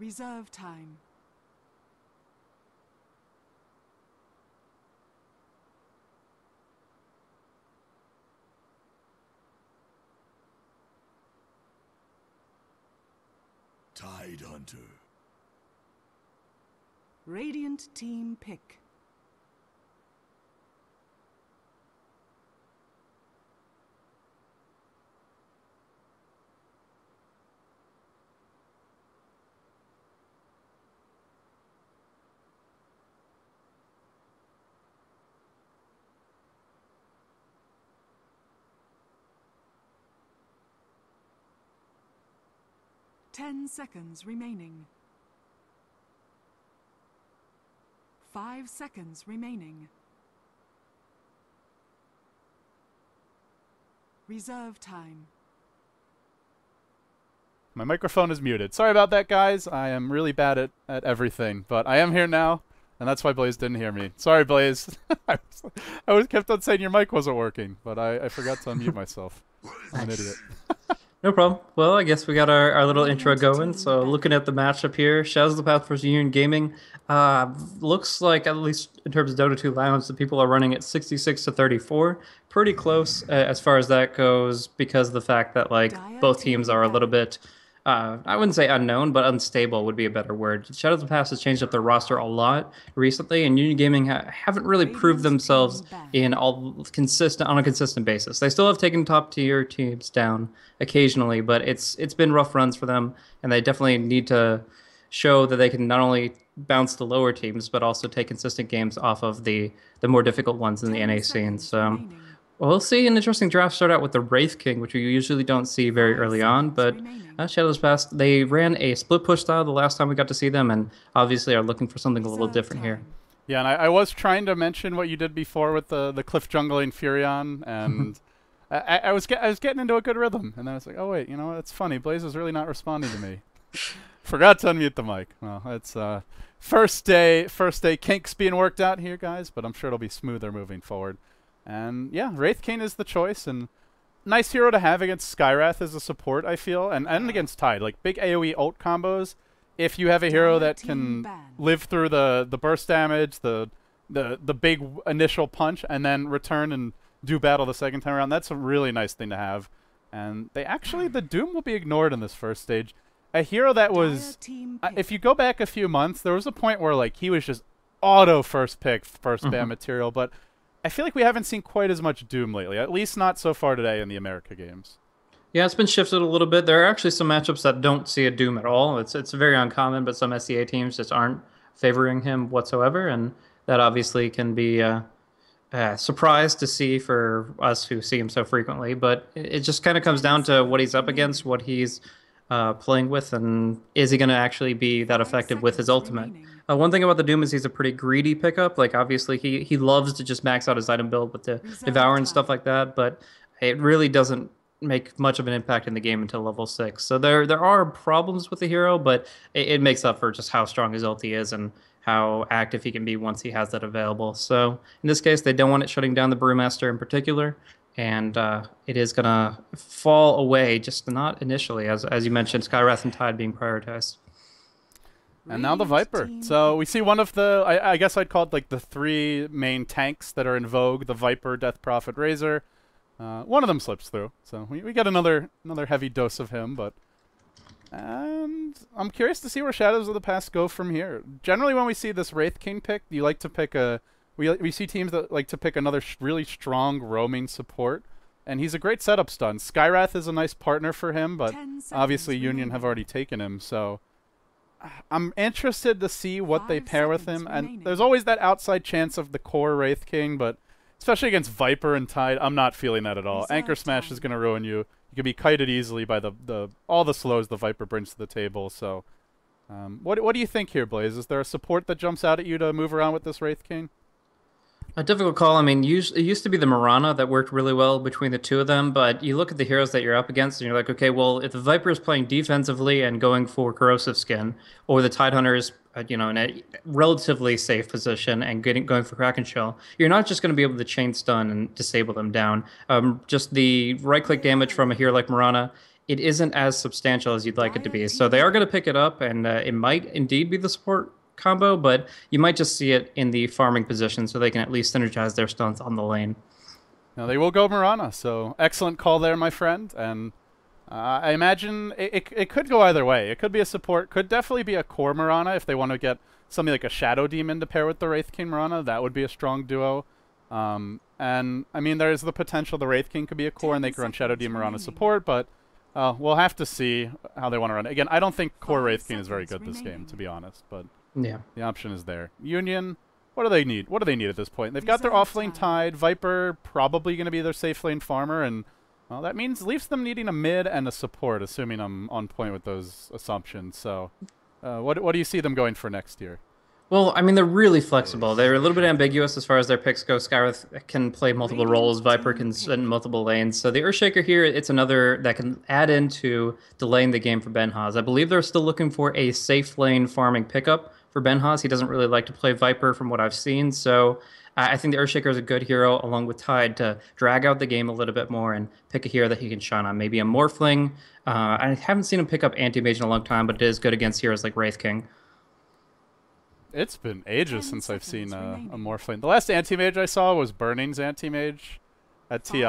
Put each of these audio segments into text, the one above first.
Reserve time. Tide Hunter. Radiant team pick. Ten seconds remaining. 5 seconds remaining. Reserve time. My microphone is muted. Sorry about that, guys. I am really bad at everything, but I am here now, and that's why Blaze didn't hear me. Sorry, Blaze. I was kept on saying your mic wasn't working, but I forgot to unmute myself. I'm an idiot. No problem. Well, I guess we got our little intro going. So looking at the matchup here, Shadows of the Path versus Union Gaming. Looks like, at least in terms of Dota 2 Lounge, the people are running at 66 to 34. Pretty close as far as that goes, because of the fact that like both teams are a little bit, I wouldn't say unknown, but unstable would be a better word. Shadows of the Past has changed up their roster a lot recently, and Union Gaming haven't really proved themselves on a consistent basis. They still have taken top tier teams down occasionally, but it's been rough runs for them, and they definitely need to show that they can not only bounce the lower teams, but also take consistent games off of the more difficult ones in the NA scene. So we'll see an interesting draft start out with the Wraith King, which we usually don't see very early on, but Shadows Past, they ran a split push style the last time we got to see them, and obviously are looking for something a little different here. Yeah, and I was trying to mention what you did before with the cliff jungling Furion, and I was getting into a good rhythm, and then I was like, oh wait, you know what? It's funny. Blaze is really not responding to me. Forgot to unmute the mic. Well, it's first day kinks being worked out here, guys, but I'm sure it'll be smoother moving forward. And yeah, Wraith King is the choice, and nice hero to have against Skywrath as a support, I feel, and against Tide. Like big AoE ult combos. If you have a hero that can live through the burst damage, the big initial punch, and then return and do battle the second time around, that's a really nice thing to have. And the Doom will be ignored in this first stage. A hero that was, if you go back a few months, there was a point where like he was just auto first pick, first ban material, but I feel like we haven't seen quite as much Doom lately, at least not so far today in the America games. Yeah, it's been shifted a little bit. There are actually some matchups that don't see a Doom at all. It's very uncommon, but some SEA teams just aren't favoring him whatsoever, and that obviously can be a surprise to see for us who see him so frequently. But it just kind of comes down to what he's up against, what he's playing with, and is he going to actually be that effective with his ultimate? One thing about the Doom is he's a pretty greedy pickup. Like, obviously, he loves to just max out his item build with the Devour and stuff like that, but it really doesn't make much of an impact in the game until level 6. So there are problems with the hero, but it makes up for just how strong his ulti is and how active he can be once he has that available. So in this case, they don't want it shutting down the Brewmaster in particular, and it is going to fall away, just not initially, as you mentioned, Skywrath and Tide being prioritized. And now the Viper. So we see one of the, I guess I'd call it like the 3 main tanks that are in vogue, the Viper, Death Prophet, Razor. One of them slips through, so we get another heavy dose of him, but... And I'm curious to see where Shadows of the Past go from here. Generally when we see this Wraith King pick, you like to pick a... We see teams that like to pick another really strong roaming support, and he's a great setup stun. Skywrath is a nice partner for him, but obviously Union have already taken him, so... I'm interested to see what they pair with him, and there's always that outside chance of the core Wraith King, but especially against Viper and Tide, I'm not feeling that at all. Anchor Smash is going to ruin you. You can be kited easily by all the slows the Viper brings to the table, so... what do you think here, Blaze? Is there a support that jumps out at you to move around with this Wraith King? A difficult call. I mean, it used to be the Mirana that worked really well between the two of them, but you look at the heroes that you're up against, and you're like, okay, well, if the Viper is playing defensively and going for Corrosive Skin, or the Tidehunter is, in a relatively safe position and going for Kraken Shell, you're not just going to be able to chain stun and disable them down. Just the right-click damage from a hero like Mirana it isn't as substantial as you'd like it to be. So they are going to pick it up, and it might indeed be the support combo, but you might just see it in the farming position so they can at least synergize their stunts on the lane. Now they will go Mirana, so excellent call there, my friend. And I imagine it could go either way. It could be a support, could definitely be a core Mirana if they want to get something like a Shadow Demon to pair with the Wraith King Mirana. That would be a strong duo. And I mean, there's the potential the Wraith King could be a core and they could run Shadow Demon Mirana support, but we'll have to see how they want to run it. Again, I don't think core Wraith King is very good this game, to be honest, but yeah, the option is there. Union, what do they need? What do they need at this point? They've got their offlane Tide. Viper probably going to be their safe lane farmer, and well, that means leaves them needing a mid and a support, assuming I'm on point with those assumptions. So what do you see them going for next year? Well, I mean, they're really flexible. They're a little bit ambiguous as far as their picks go. Skywrath can play multiple roles. Viper can sit in multiple lanes. So the Earthshaker here, it's another that can add into delaying the game for Benhaz. I believe they're still looking for a safe lane farming pickup for Benhaz. He doesn't really like to play Viper from what I've seen. So I think the Earthshaker is a good hero along with Tide to drag out the game a little bit more and pick a hero that he can shine on. Maybe a Morphling. I haven't seen him pick up Anti-Mage in a long time, but it is good against heroes like Wraith King. It's been ages since I've seen a Morphling. The last Anti-Mage I saw was Burning's Anti-Mage at TI,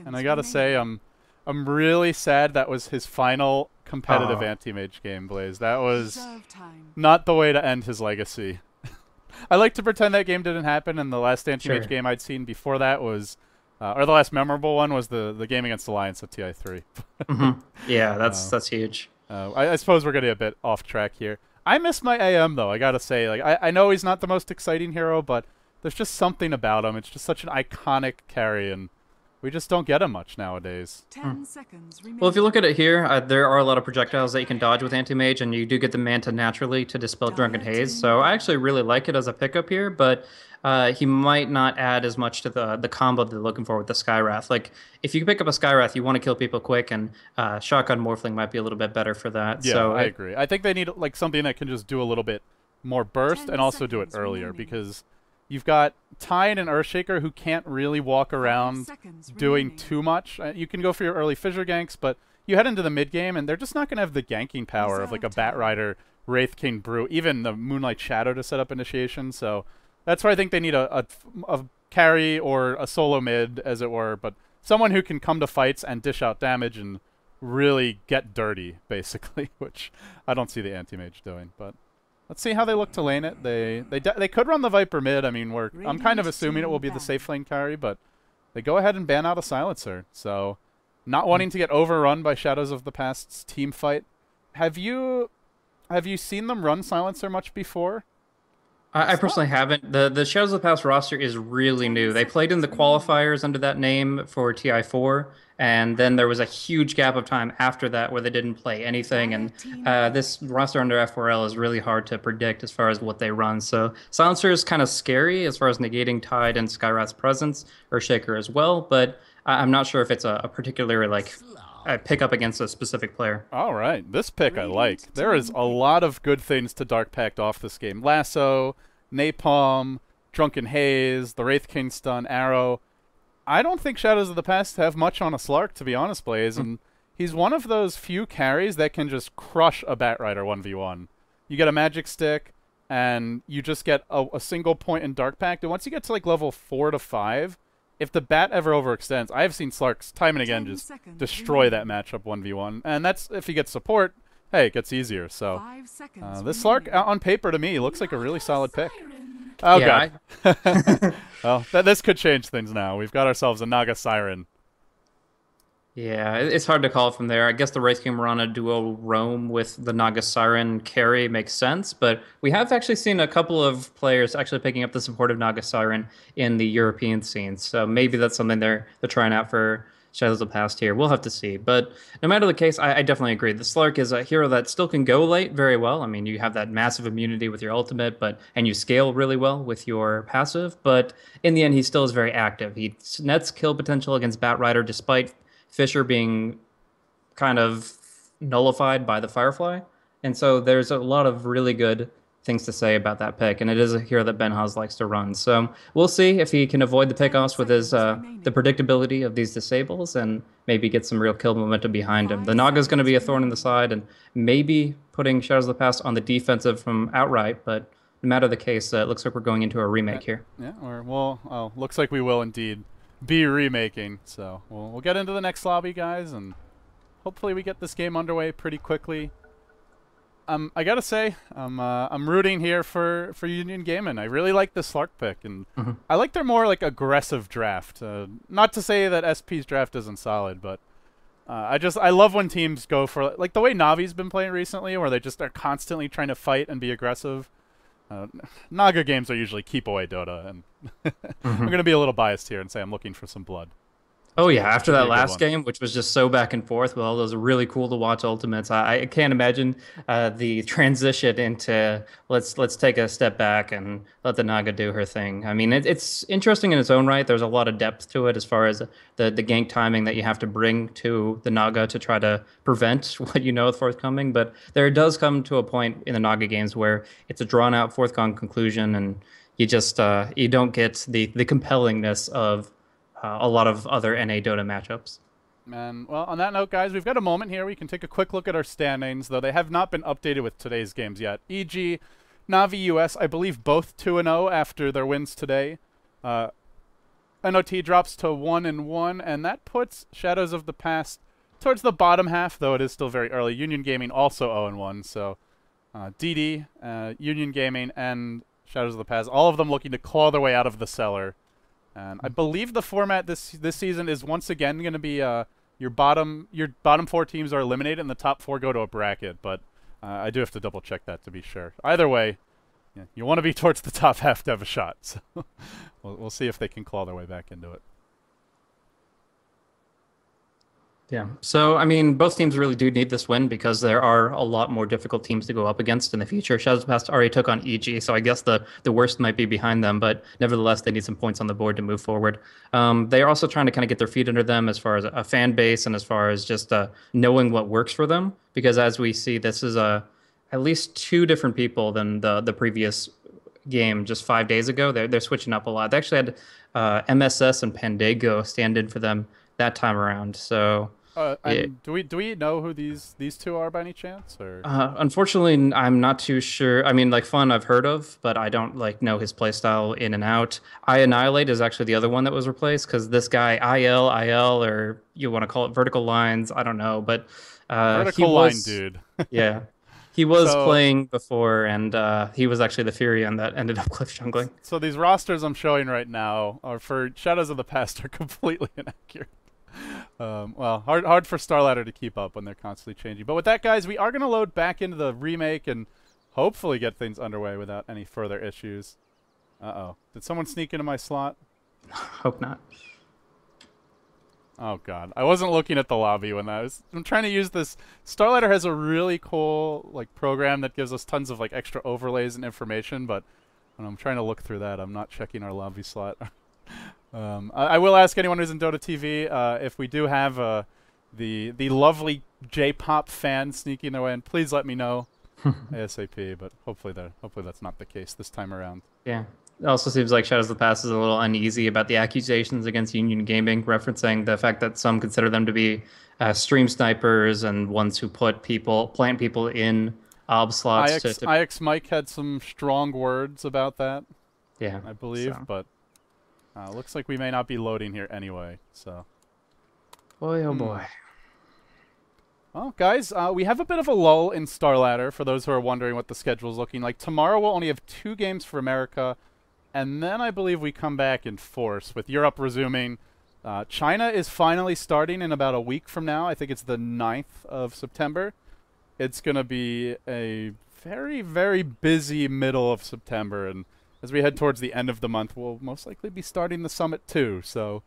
and I gotta say, I'm really sad that was his final competitive Anti-Mage game, Blaze. That was not the way to end his legacy. I like to pretend that game didn't happen, and the last Anti-Mage game I'd seen before that was, or the last memorable one was the game against Alliance at TI3. Yeah, that's huge. I suppose we're getting a bit off track here. I miss my AM though. I gotta say, like I know he's not the most exciting hero, but there's just something about him. It's just such an iconic carry, and we just don't get him much nowadays. 10 seconds remaining. Well, if you look at it here, there are a lot of projectiles that you can dodge with Anti-Mage, and you do get the Manta naturally to dispel Drunken Haze. So I actually really like it as a pickup here, but he might not add as much to the combo they're looking for with the Skywrath. Like, if you pick up a Skywrath, you want to kill people quick, and Shotgun Morphling might be a little bit better for that. Yeah, so I agree. I think they need like something that can just do a little bit more burst and also do it earlier, because you've got Tide and Earthshaker who can't really walk around doing too much. You can go for your early fissure ganks, but you head into the mid game, and they're just not going to have the ganking power of like a Batrider, Wraith King Brew, even the Moonlight Shadow to set up initiation. So that's why I think they need a carry or a solo mid, as it were, but someone who can come to fights and dish out damage and really get dirty, basically, which I don't see the Anti-Mage doing, but let's see how they look to lane it. They could run the Viper mid. I mean, I'm kind of assuming it will be the safe lane carry, but they go ahead and ban out a Silencer. So, not wanting to get overrun by Shadows of the Past's team fight. Have you seen them run Silencer much before? I personally haven't. The Shadows of the Past roster is really new. They played in the qualifiers under that name for TI4, and then there was a huge gap of time after that where they didn't play anything, and this roster under F4L is really hard to predict as far as what they run. So Silencer is kind of scary as far as negating Tide and Skywrath's presence, or Shaker as well, but I'm not sure if it's a particular pick up against a specific player. All right, this pick I like. There is a lot of good things to Dark Pact off this game. Lasso, Napalm, Drunken Haze, the Wraith King Stun, Arrow. I don't think Shadows of the Past have much on a Slark, to be honest, Blaze, and he's one of those few carries that can just crush a Batrider 1v1. You get a Magic Stick, and you just get a single point in Dark Pact, and once you get to like level 4 to 5, if the bat ever overextends, I have seen Slarks time and again just destroy that matchup 1v1. And that's if he gets support, hey, it gets easier. So this Slark, on paper to me, looks like a really solid pick. Oh, yeah, God. Well, this could change things now. We've got ourselves a Naga Siren. Yeah, it's hard to call from there. I guess the Wraith King Mirana duo roam with the Naga Siren carry makes sense, but we have actually seen a couple of players actually picking up the support of Naga Siren in the European scenes, so maybe that's something they're trying out for Shadows of the Past here. We'll have to see, but no matter the case, I definitely agree. The Slark is a hero that still can go late very well. I mean, you have that massive immunity with your ultimate, and you scale really well with your passive, but in the end, he still is very active. He nets kill potential against Batrider despite Fissure being kind of nullified by the Firefly. And so there's a lot of really good things to say about that pick, and it is a hero that Ben Haas likes to run. So we'll see if he can avoid the pickoffs with his the predictability of these disables and maybe get some real kill momentum behind him. The Naga is going to be a thorn in the side, and maybe putting Shadows of the Past on the defensive from outright, but no matter the case, it looks like we're going into a remake here. Yeah, or well, looks like we will indeed be remaking. So we'll get into the next lobby, guys, and hopefully we get this game underway pretty quickly. I gotta say, I'm rooting here for Union Gaming. I really like the Slark pick, and I like their more like aggressive draft. Not to say that SP's draft isn't solid, but I love when teams go for like the way Navi's been playing recently, where they just are constantly trying to fight and be aggressive. Naga games are usually keep away Dota, and I'm gonna be a little biased here and say I'm looking for some blood. Oh yeah, after that last game, which was just so back and forth with all those really cool to watch ultimates, I can't imagine the transition into let's take a step back and let the Naga do her thing. I mean, it's interesting in its own right. There's a lot of depth to it as far as the gank timing that you have to bring to the Naga to try to prevent what you know is forthcoming. But there does come to a point in the Naga games where it's a drawn out forthcoming conclusion, and you just you don't get the compellingness of a lot of other NA Dota matchups. And, well, on that note, guys, we've got a moment here. We can take a quick look at our standings, though they have not been updated with today's games yet. E.g., Navi US, I believe both 2-0 after their wins today. NOT drops to 1-1, and that puts Shadows of the Past towards the bottom half, though it is still very early. Union Gaming also 0-1, so DD, Union Gaming, and Shadows of the Past, all of them looking to claw their way out of the cellar. And I believe the format this season is once again going to be your bottom 4 teams are eliminated and the top 4 go to a bracket. But I do have to double check that to be sure. Either way, yeah, you want to be towards the top half to have a shot. So we'll see if they can claw their way back into it. Yeah. So, I mean, both teams really do need this win because there are a lot more difficult teams to go up against in the future. Shadows of the Past already took on EG, so I guess the worst might be behind them, but nevertheless, they need some points on the board to move forward. They are also trying to kind of get their feet under them as far as a fan base and as far as just knowing what works for them, because as we see, this is at least 2 different people than the previous game just 5 days ago. They're switching up a lot. They actually had MSS and Pandago stand in for them that time around, so... do we know who these 2 are by any chance? Or unfortunately, I'm not too sure. I mean, like Fun, I've heard of, but I don't like know his playstyle in and out. I Annihilate is actually the other one that was replaced because this guy IL, or you want to call it Vertical Lines, I don't know, but Vertical Line dude. Yeah, he was playing before, and he was actually the Furion that ended up cliff jungling. So these rosters I'm showing right now are for Shadows of the Past are completely inaccurate. Well, hard for Starladder to keep up when they're constantly changing. But with that, guys, we are going to load back into the remake and hopefully get things underway without any further issues. Uh-oh. Did someone sneak into my slot? Hope not. Oh, God. I wasn't looking at the lobby when I'm trying to use this. Starladder has a really cool like program that gives us tons of like extra overlays and information, but when I'm trying to look through that, I'm not checking our lobby slot. I will ask anyone who's in Dota TV if we do have the lovely J-pop fan sneaking their way in. Please let me know ASAP. But hopefully that's not the case this time around. Yeah. It also seems like Shadows of the Past is a little uneasy about the accusations against Union Gaming, referencing the fact that some consider them to be stream snipers and ones who plant people in ob slots. IX Mike had some strong words about that. Yeah, I believe, but. Looks like we may not be loading here anyway, so... Boy, oh boy. Well, guys, we have a bit of a lull in Starladder, for those who are wondering what the schedule's looking like. Tomorrow we'll only have 2 games for America, and then I believe we come back in force, with Europe resuming. China is finally starting in about a week from now. I think it's the 9th of September. It's going to be a very, very busy middle of September, and... as we head towards the end of the month, we'll most likely be starting the summit too. So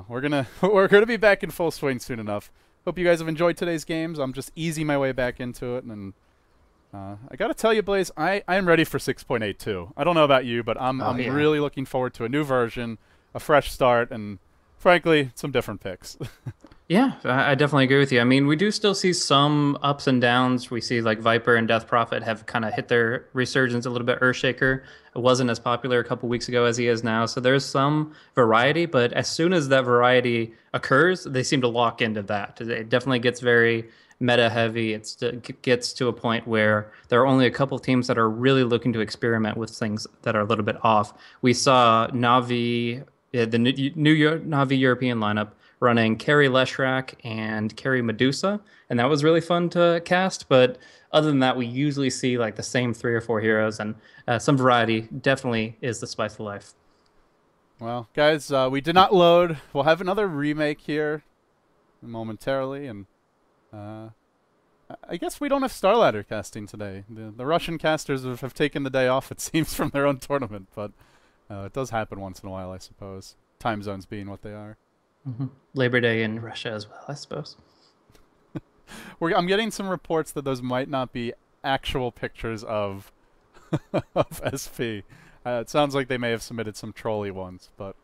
we're gonna be back in full swing soon enough. Hope you guys have enjoyed today's games. I'm just easing my way back into it, and I gotta tell you, Blaze, I am ready for 6.82. I don't know about you, but I'm really looking forward to a new version, a fresh start, and frankly, some different picks. Yeah, I definitely agree with you. I mean, we do still see some ups and downs. We see like Viper and Death Prophet have kind of hit their resurgence a little bit. Earthshaker wasn't as popular a couple weeks ago as he is now. So there's some variety, but as soon as that variety occurs, they seem to lock into that. It definitely gets very meta heavy. It gets to a point where there are only a couple teams that are really looking to experiment with things that are a little bit off. We saw Navi, the new Navi European lineup running Carrie Leshrak and Carrie Medusa, and that was really fun to cast. But other than that, we usually see like the same 3 or 4 heroes, and some variety definitely is the spice of life. Well, guys, we did not load. We'll have another remake here momentarily, and I guess we don't have Starladder casting today. The Russian casters have taken the day off, it seems, from their own tournament, but it does happen once in a while, I suppose. Time zones being what they are. Mm-hmm. Labor Day in Russia as well, I suppose. I'm getting some reports that those might not be actual pictures of of SP. It sounds like they may have submitted some trolly ones, but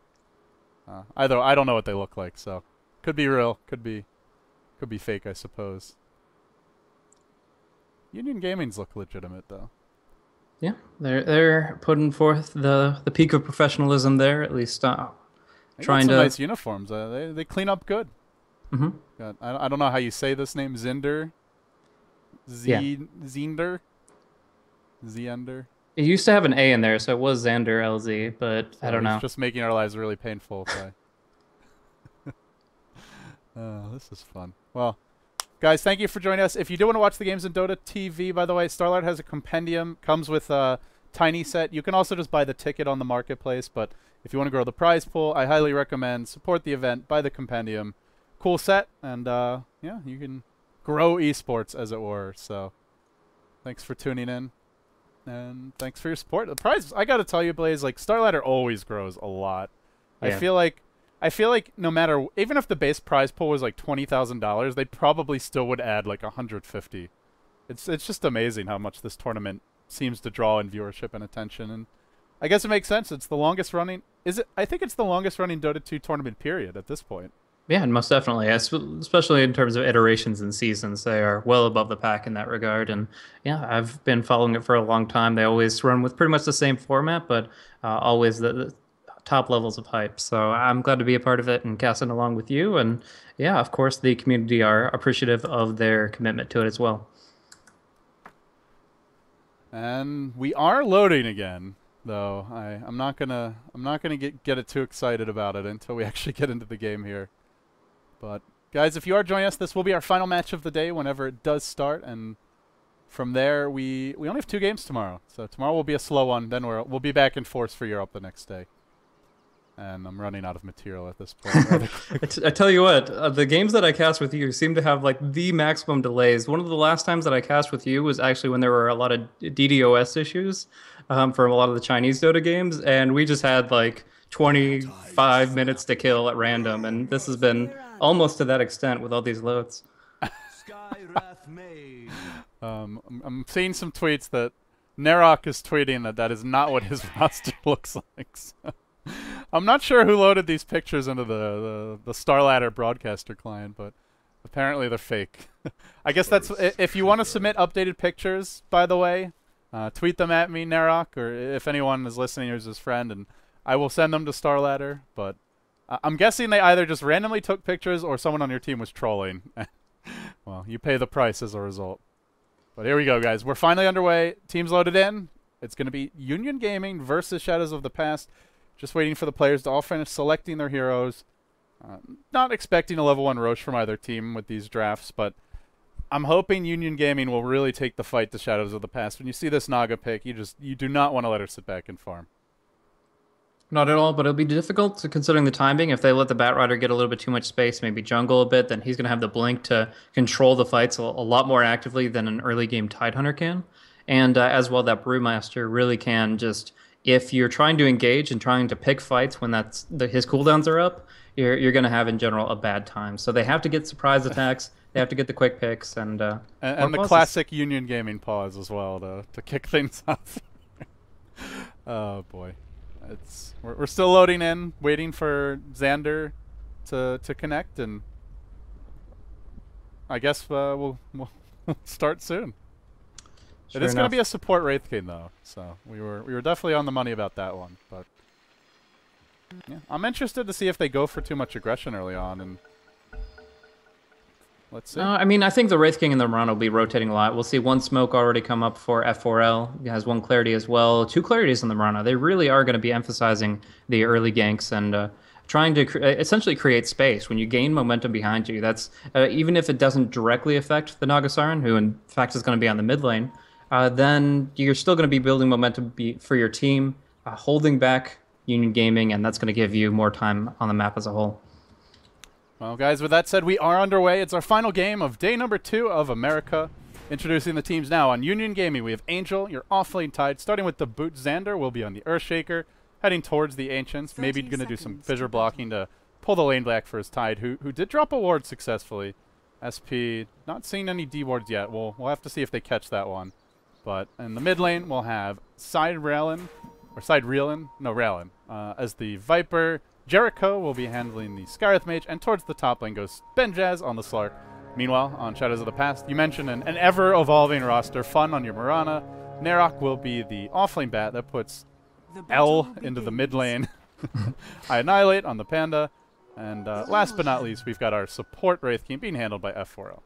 I don't know what they look like, so could be real, could be fake, I suppose. Union Gaming's look legitimate though. Yeah, they're putting forth the peak of professionalism there, at least. Trying some to nice uniforms. They clean up good. Mm-hmm. I don't know how you say this name. Zinder. Zinder. Zender. It used to have an A in there, so it was Xander LZ, but I don't know. It's just making our lives really painful. This is fun. Well, guys, thank you for joining us. If you do want to watch the games in Dota TV, by the way, Starladder has a compendium. Comes with a tiny set. You can also just buy the ticket on the marketplace, but if you want to grow the prize pool, I highly recommend support the event, buy the compendium. Cool set, and yeah, you can grow esports, as it were. So thanks for tuning in, and thanks for your support. The prize, I got to tell you, Blaze, like Starladder always grows a lot. Yeah. I feel like no matter, even if the base prize pool was like $20,000, they probably still would add like 150. It's just amazing how much this tournament seems to draw in viewership and attention, and I guess it makes sense. It's the longest running. I think it's the longest running Dota 2 tournament period at this point. Yeah, and most definitely, especially in terms of iterations and seasons, they are well above the pack in that regard. And yeah, I've been following it for a long time. They always run with pretty much the same format, but always the top levels of hype. So I'm glad to be a part of it and casting along with you. And yeah, of course, the community are appreciative of their commitment to it as well. And we are loading again, though. I'm not gonna get it too excited about it until we actually get into the game here. But guys, if you are joining us, this will be our final match of the day whenever it does start, and from there we only have 2 games tomorrow. So tomorrow will be a slow one. Then we'll be back in force for Europe the next day. And I'm running out of material at this point. I tell you what, the games that I cast with you seem to have like the maximum delays. One of the last times that I cast with you was actually when there were a lot of DDoS issues for a lot of the Chinese Dota games, and we just had like 25 minutes to kill at random, and this has been almost to that extent with all these loads. I'm seeing some tweets that Narok is tweeting that is not what his roster looks like. So I'm not sure who loaded these pictures into the Starladder broadcaster client, but apparently they're fake. I guess that's, if you want to submit updated pictures, by the way, tweet them at me, Narok, or if anyone is listening who's his friend, and I will send them to Starladder. But I'm guessing they either just randomly took pictures or someone on your team was trolling. Well, you pay the price as a result. But here we go, guys. We're finally underway. Teams loaded in. It's going to be Union Gaming versus Shadows of the Past. Just waiting for the players to all finish selecting their heroes. Not expecting a level 1 Roche from either team with these drafts, but I'm hoping Union Gaming will really take the fight to Shadows of the Past. When you see this Naga pick, you do not want to let her sit back and farm. Not at all, but it'll be difficult considering the timing. If they let the Batrider get a little bit too much space, maybe jungle a bit, then he's going to have the blink to control the fights a lot more actively than an early game Tidehunter can. And as well, that Brewmaster really can just, if you're trying to engage and trying to pick fights when his cooldowns are up, you're going to have in general a bad time. So they have to get surprise attacks. They have to get the quick picks and the classic Union Gaming pause as well to kick things off. Oh boy. We're still loading in, waiting for Xander to connect, and I guess we'll start soon. Sure It is going to enough. be a support Wraith King though, so we were definitely on the money about that one. But yeah, I'm interested to see if they go for too much aggression early on, and let's see. I mean, I think the Wraith King and the Mirana will be rotating a lot. We'll see one smoke already come up for F4L. He has one clarity as well. Two clarities on the Mirana. They really are going to be emphasizing the early ganks and trying to essentially create space. When you gain momentum behind you, that's even if it doesn't directly affect the Nagasaran, who in fact is going to be on the mid lane, then you're still going to be building momentum for your team, holding back Union Gaming, and that's going to give you more time on the map as a whole. Well, guys, with that said, we are underway. It's our final game of day number 2 of America. Introducing the teams now on Union Gaming. We have Angel, your off-lane Tide, starting with the boot. Xander will be on the Earthshaker, heading towards the Ancients. Maybe going to do some fissure blocking to pull the lane back for his Tide, who did drop a ward successfully. SP, not seeing any D wards yet. We'll have to see if they catch that one. But in the mid lane, we'll have Raylan, as the Viper. Jericho will be handling the Skyreth Mage, and towards the top lane goes Benjaz on the Slark. Meanwhile, on Shadows of the Past, you mentioned an ever-evolving roster. Fun on your Mirana. Narok will be the offlane bat that puts L into the mid lane. I Annihilate on the Panda. And last but not least, we've got our support Wraith King being handled by F4L.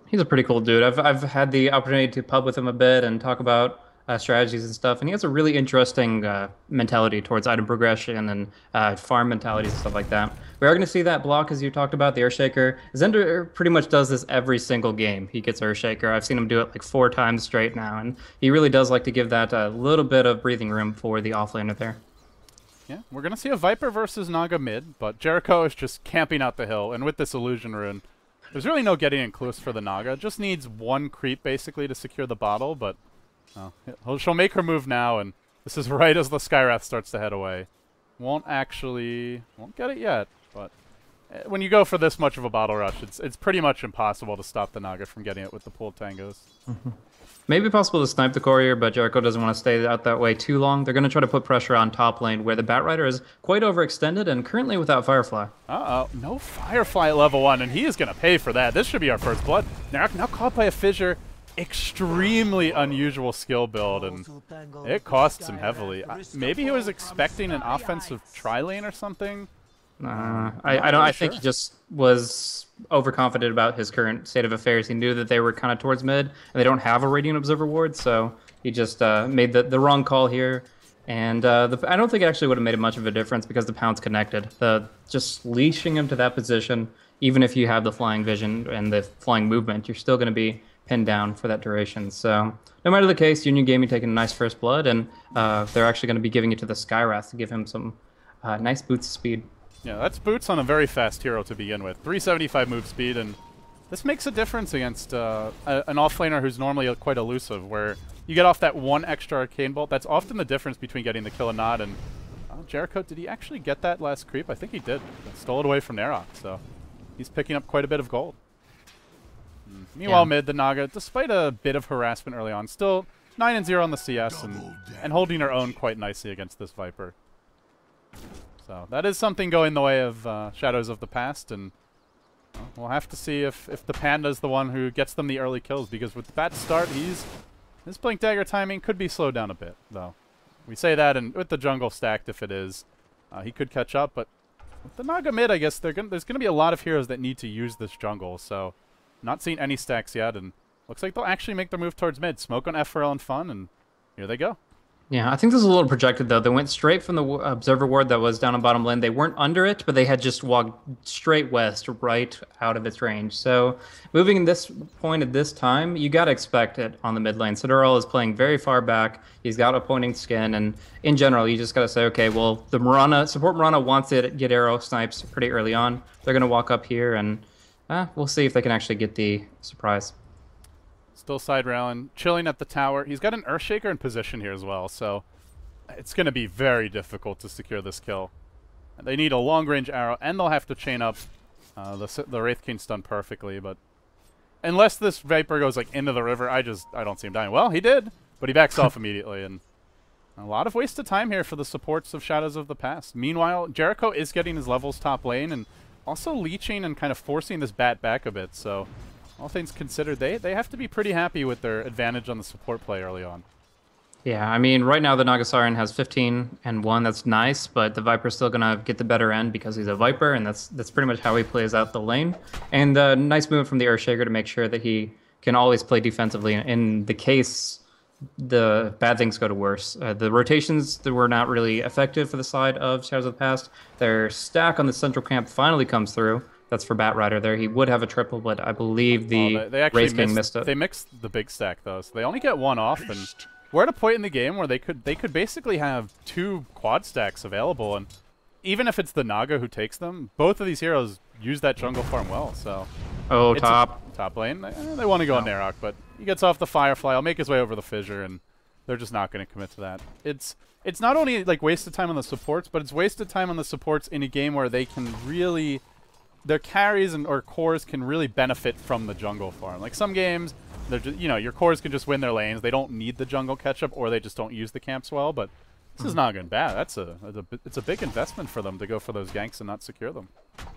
He's a pretty cool dude. I've had the opportunity to pub with him a bit and talk about strategies and stuff, and he has a really interesting mentality towards item progression and farm mentalities and stuff like that. We are going to see that block, as you talked about, the Earthshaker. Zender pretty much does this every single game. He gets Earthshaker. I've seen him do it like 4 times straight now, and he really does like to give that a little bit of breathing room for the offlaner there. Yeah, we're going to see a Viper versus Naga mid, but Jericho is just camping out the hill, and with this Illusion Rune, there's really no getting in close for the Naga. Just needs one creep, basically, to secure the bottle, but she'll make her move now, and this is right as the Skywrath starts to head away. Won't get it yet, but when you go for this much of a bottle rush, it's pretty much impossible to stop the Naga from getting it with the pooled tangos. Maybe possible to snipe the courier, but Jericho doesn't want to stay out that way too long. They're going to try to put pressure on top lane, where the Batrider is quite overextended and currently without Firefly. Uh-oh, no Firefly at level 1, and he is going to pay for that. This should be our first blood. Now caught by a fissure. Extremely unusual skill build, and it costs him heavily. Maybe he was expecting an offensive tri-lane or something? I think he just was overconfident about his current state of affairs. He knew that they were kind of towards mid, and they don't have a Radiant Observer ward, so he just made the wrong call here. And I don't think it actually would have made much of a difference because the Pound's connected. Just leashing him to that position, even if you have the flying vision and the flying movement, you're still going to be pinned down for that duration. So no matter the case, Union Gaming taking a nice first blood, and they're actually going to be giving it to the Skywrath to give him some nice boots of speed. Yeah, that's boots on a very fast hero to begin with. 375 move speed, and this makes a difference against an offlaner who's normally quite elusive, where you get off that one extra Arcane Bolt. That's often the difference between getting the kill and not, and Jericho, did he actually get that last creep? I think he did. Stole it away from Narok, so he's picking up quite a bit of gold. Meanwhile, mid, the Naga, despite a bit of harassment early on, still 9-0 on the CS and holding her own quite nicely against this Viper. So that is something going the way of Shadows of the Past, and we'll have to see if the Panda's the one who gets them the early kills, because with that start, his Blink Dagger timing could be slowed down a bit, though. We say that, and with the jungle stacked, if it is, he could catch up, but with the Naga mid, I guess there's going to be a lot of heroes that need to use this jungle, so not seeing any stacks yet, and looks like they'll actually make their move towards mid. Smoke on FRL and Fun, and here they go. Yeah, I think this is a little projected, though. They went straight from the Observer Ward that was down on bottom lane. They weren't under it, but they had just walked straight west, right out of its range. So moving in this point at this time, you got to expect it on the mid lane. Sidorel is playing very far back. He's got a pointing skin, and in general, you just got to say, okay, well, the support Mirana wants to get arrow snipes pretty early on. They're going to walk up here, and we'll see if they can actually get the surprise. Still side railing, chilling at the tower. He's got an Earthshaker in position here as well, so it's going to be very difficult to secure this kill. They need a long-range arrow, and they'll have to chain up the Wraith King stun perfectly, but unless this Viper goes like into the river, I don't see him dying. Well, he did, but he backs off immediately, and A lot of wasted time here for the supports of Shadows of the Past. Meanwhile, Jericho is getting his levels top lane and also leeching and kind of forcing this bat back a bit. So, all things considered, they have to be pretty happy with their advantage on the support play early on. Yeah, I mean, right now the Nagasarian has 15 and 1. That's nice, but the Viper's still gonna get the better end because he's a Viper, and that's pretty much how he plays out the lane. And nice move from the Earthshaker to make sure that he can always play defensively in the case the bad things go to worse. The rotations that were not really effective for the side of Shadows of the Past. Their stack on the central camp finally comes through. That's for Batrider there. He would have a triple, but I believe the they actually Race King missed it. They mixed the big stack though, so they only get one off, and we're at a point in the game where they could basically have 2 quad stacks available, and even if it's the Naga who takes them, both of these heroes use that jungle farm well. So top lane, they want to go on Narok, but he gets off the Firefly. I'll make his way over the Fissure, and they're just not going to commit to that. It's not only like wasted time on the supports, but it's wasted time on the supports in a game where they can really, their carries or cores can really benefit from the jungle farm. Like some games, they're just, your cores can just win their lanes. They don't need the jungle catch-up, or they just don't use the camps well. But this is not going bad. It's a big investment for them to go for those ganks and not secure them.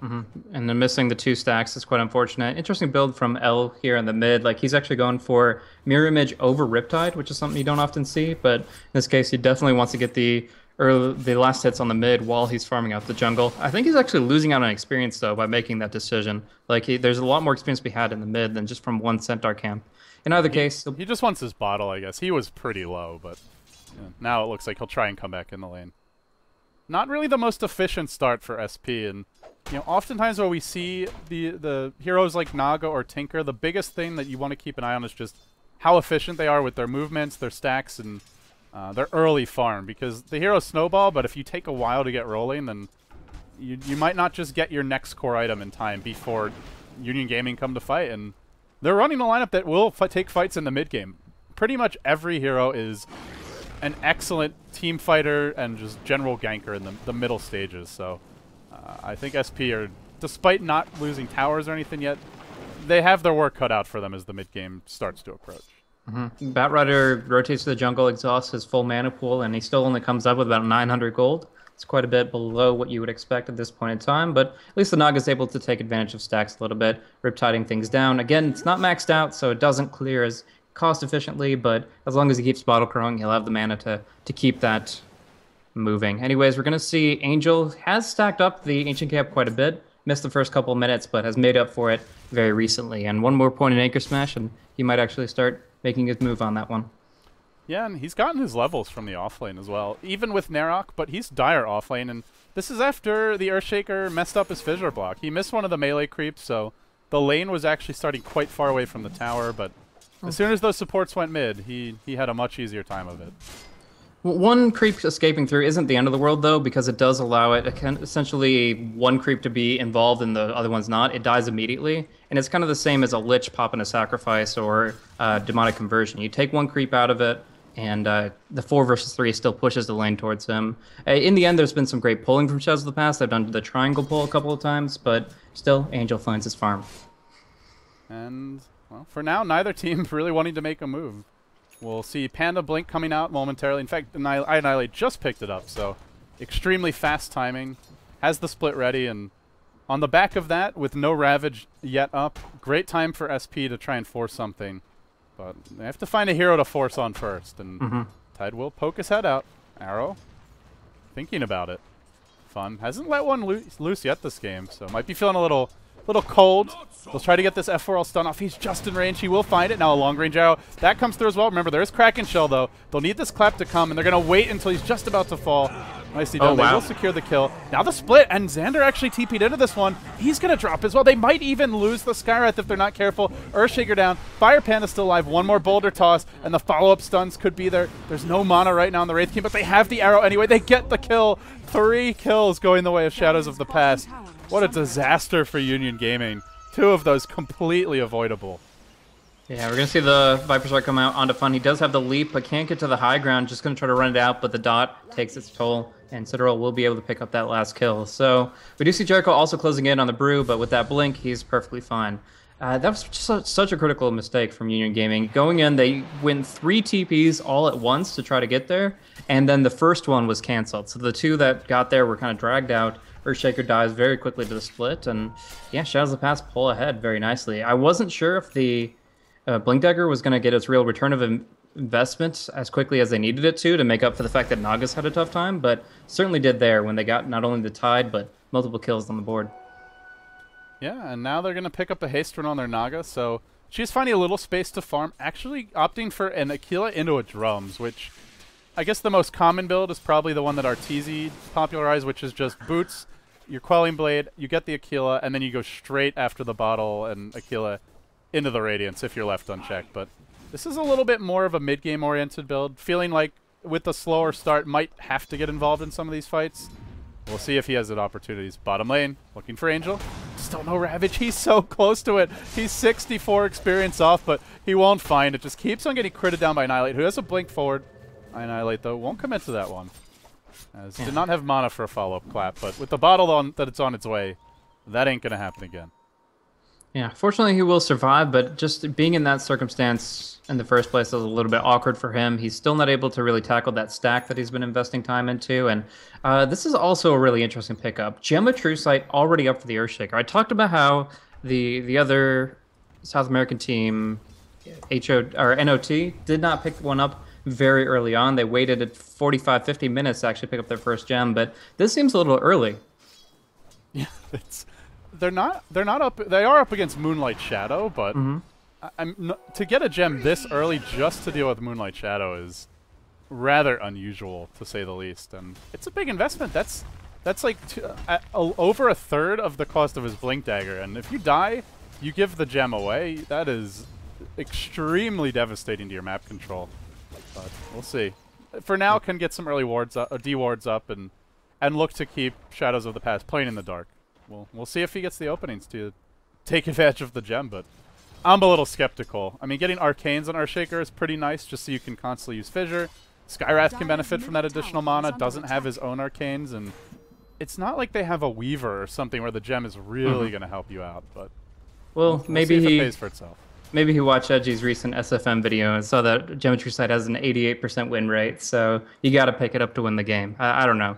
And then missing the 2 stacks is quite unfortunate. Interesting build from L here in the mid. Like, he's actually going for Mirror Image over Riptide, which is something you don't often see. But in this case, he definitely wants to get the last hits on the mid while he's farming out the jungle. I think he's actually losing out on experience, though, by making that decision. Like, there's a lot more experience to be had in the mid than just from one Centaur camp. In either case... He just wants his bottle, I guess. He was pretty low, but now it looks like he'll try and come back in the lane. Not really the most efficient start for SP, and oftentimes where we see the heroes like Naga or Tinker, the biggest thing that you want to keep an eye on is just how efficient they are with their movements, their stacks, and their early farm. Because the heroes snowball, but if you take a while to get rolling, then you might not just get your next core item in time before Union Gaming come to fight. And they're running a lineup that will take fights in the mid game. Pretty much every hero is an excellent team fighter and just general ganker in the middle stages. So I think SP are, despite not losing towers or anything yet, they have their work cut out for them as the mid game starts to approach. Batrider rotates to the jungle, exhausts his full mana pool, and he still only comes up with about 900 gold. It's quite a bit below what you would expect at this point in time, but at least the Naga's able to take advantage of stacks a little bit, riptiding things down. Again, it's not maxed out, so it doesn't clear as cost efficiently, but as long as he keeps bottle crowing, he'll have the mana to keep that moving. Anyways, we're going to see Angel has stacked up the Ancient Camp quite a bit, missed the first couple of minutes, but has made up for it very recently. And one more point in Anchor Smash, and he might actually start making his move on that one. Yeah, and he's gotten his levels from the offlane as well, even with Narok, but he's dire offlane, and this is after the Earthshaker messed up his Fissure block. He missed one of the melee creeps, so the lane was actually starting quite far away from the tower, but as soon as those supports went mid, he had a much easier time of it. One creep escaping through isn't the end of the world, though, because it does allow it essentially one creep to be involved and the other one's not. It dies immediately, and it's kind of the same as a Lich popping a Sacrifice or Demonic Conversion. You take one creep out of it, and the 4 versus 3 still pushes the lane towards him. In the end, there's been some great pulling from Shadows of the Past. I've done the triangle pull a couple of times, but still, Angel finds his farm. And, well, for now, neither team really wanting to make a move. We'll see Panda Blink coming out momentarily. In fact, Annihilate just picked it up, so extremely fast timing. Has the split ready, and on the back of that, with no Ravage yet up, great time for SP to try and force something. But they have to find a hero to force on first, and Tide will poke his head out. Arrow, thinking about it. Fun. Hasn't let one loose yet this game, so might be feeling a little cold. He'll try to get this F4L stun off. He's just in range. He will find it. Now a long-range arrow. That comes through as well. Remember, there is Kraken Shell, though. They'll need this clap to come, and they're going to wait until he's just about to fall. Nicely done. Oh, wow. They will secure the kill. Now the split, and Xander actually TP'd into this one. He's going to drop as well. They might even lose the Skywrath if they're not careful. Earthshaker down. Fire Panda still alive. One more boulder toss, and the follow-up stuns could be there. There's no mana right now on the Wraith King, but they have the arrow anyway. They get the kill. 3 kills going the way of Shadows of the Past. What a disaster for Union Gaming. 2 of those completely avoidable. Yeah, we're going to see the Viper Strike come out onto Fun. He does have the leap, but can't get to the high ground. Just going to try to run it out, but the dot takes its toll, and Citadel will be able to pick up that last kill. So we do see Jericho also closing in on the Brew, but with that blink, he's perfectly fine. That was just such a critical mistake from Union Gaming. Going in, they went 3 TPs all at once to try to get there, and then the first one was canceled. So the 2 that got there were kind of dragged out. Earthshaker dies very quickly to the split, and yeah, Shadows of the Past pull ahead very nicely. I wasn't sure if the Blink Dagger was going to get its real return of investment as quickly as they needed it to make up for the fact that Nagas had a tough time, but certainly did there when they got not only the Tide, but multiple kills on the board. Yeah, and now they're going to pick up a haste run on their Naga, so she's finding a little space to farm, actually opting for an Aquila into a Drums, which I guess the most common build is probably the one that Arteezy popularized, which is just boots, your Quelling Blade, you get the Aquila, and then you go straight after the bottle and Aquila into the Radiance if you're left unchecked. But this is a little bit more of a mid-game oriented build, feeling like with the slower start might have to get involved in some of these fights. We'll see if he has the opportunities. Bottom lane, looking for Angel. Still no Ravage. He's so close to it. He's 64 experience off, but he won't find it. Just keeps on getting critted down by Annihilate, who has a blink forward. Annihilate, though, won't commit to that one. As did not have mana for a follow-up clap, but with the bottle on that it's on its way, that ain't going to happen again. Yeah, fortunately he will survive, but just being in that circumstance in the first place was a little bit awkward for him. He's still not able to really tackle that stack that he's been investing time into, and this is also a really interesting pickup. Gemma True Sight already up for the Earthshaker. I talked about how the other South American team, NOT, did not pick one up very early on. They waited at 45, 50 minutes to actually pick up their first gem, but this seems a little early. Yeah, they're not up. They are up against Moonlight Shadow, but to get a gem this early just to deal with Moonlight Shadow is rather unusual, to say the least. And it's a big investment. That's like over a third of the cost of his Blink Dagger. And if you die, you give the gem away. That is extremely devastating to your map control. But we'll see. For now, can get some early wards up, D wards up, and look to keep Shadows of the Past playing in the dark. We'll see if he gets the openings to take advantage of the gem, but I'm a little skeptical. I mean, getting Arcanes on Earthshaker is pretty nice, just so you can constantly use Fissure. Skywrath can benefit from that additional mana, doesn't have his own Arcanes, and it's not like they have a Weaver or something where the gem is really going to help you out, but well, maybe see if it pays for itself. Maybe he watched Edgy's recent SFM video and saw that Geometry Side has an 88% win rate, so you got to pick it up to win the game. I don't know.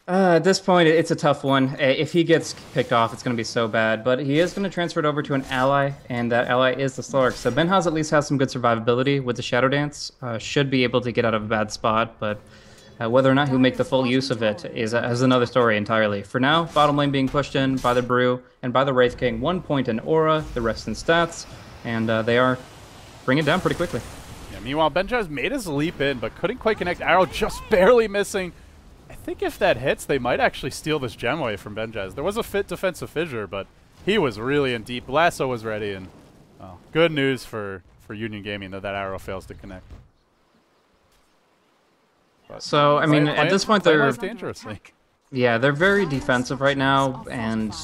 At this point, it's a tough one. If he gets picked off, it's going to be so bad. But he is going to transfer it over to an ally, and that ally is the Slark. So Benhaz at least has some good survivability with the Shadow Dance. Should be able to get out of a bad spot, but whether or not he'll make the full use of it is another story entirely. For now, bottom lane being pushed in by the Brew and by the Wraith King. 1 point in aura, the rest in stats, and they are bringing it down pretty quickly. Yeah, meanwhile, Benjaz made his leap in, but couldn't quite connect. Arrow just barely missing. I think if that hits, they might actually steal this gem away from Benjaz. There was a fit defensive fissure, but he was really in deep. Lasso was ready, and good news for Union Gaming that arrow fails to connect. But so, I mean, at this point, they're dangerously. Yeah, they're very defensive right now, and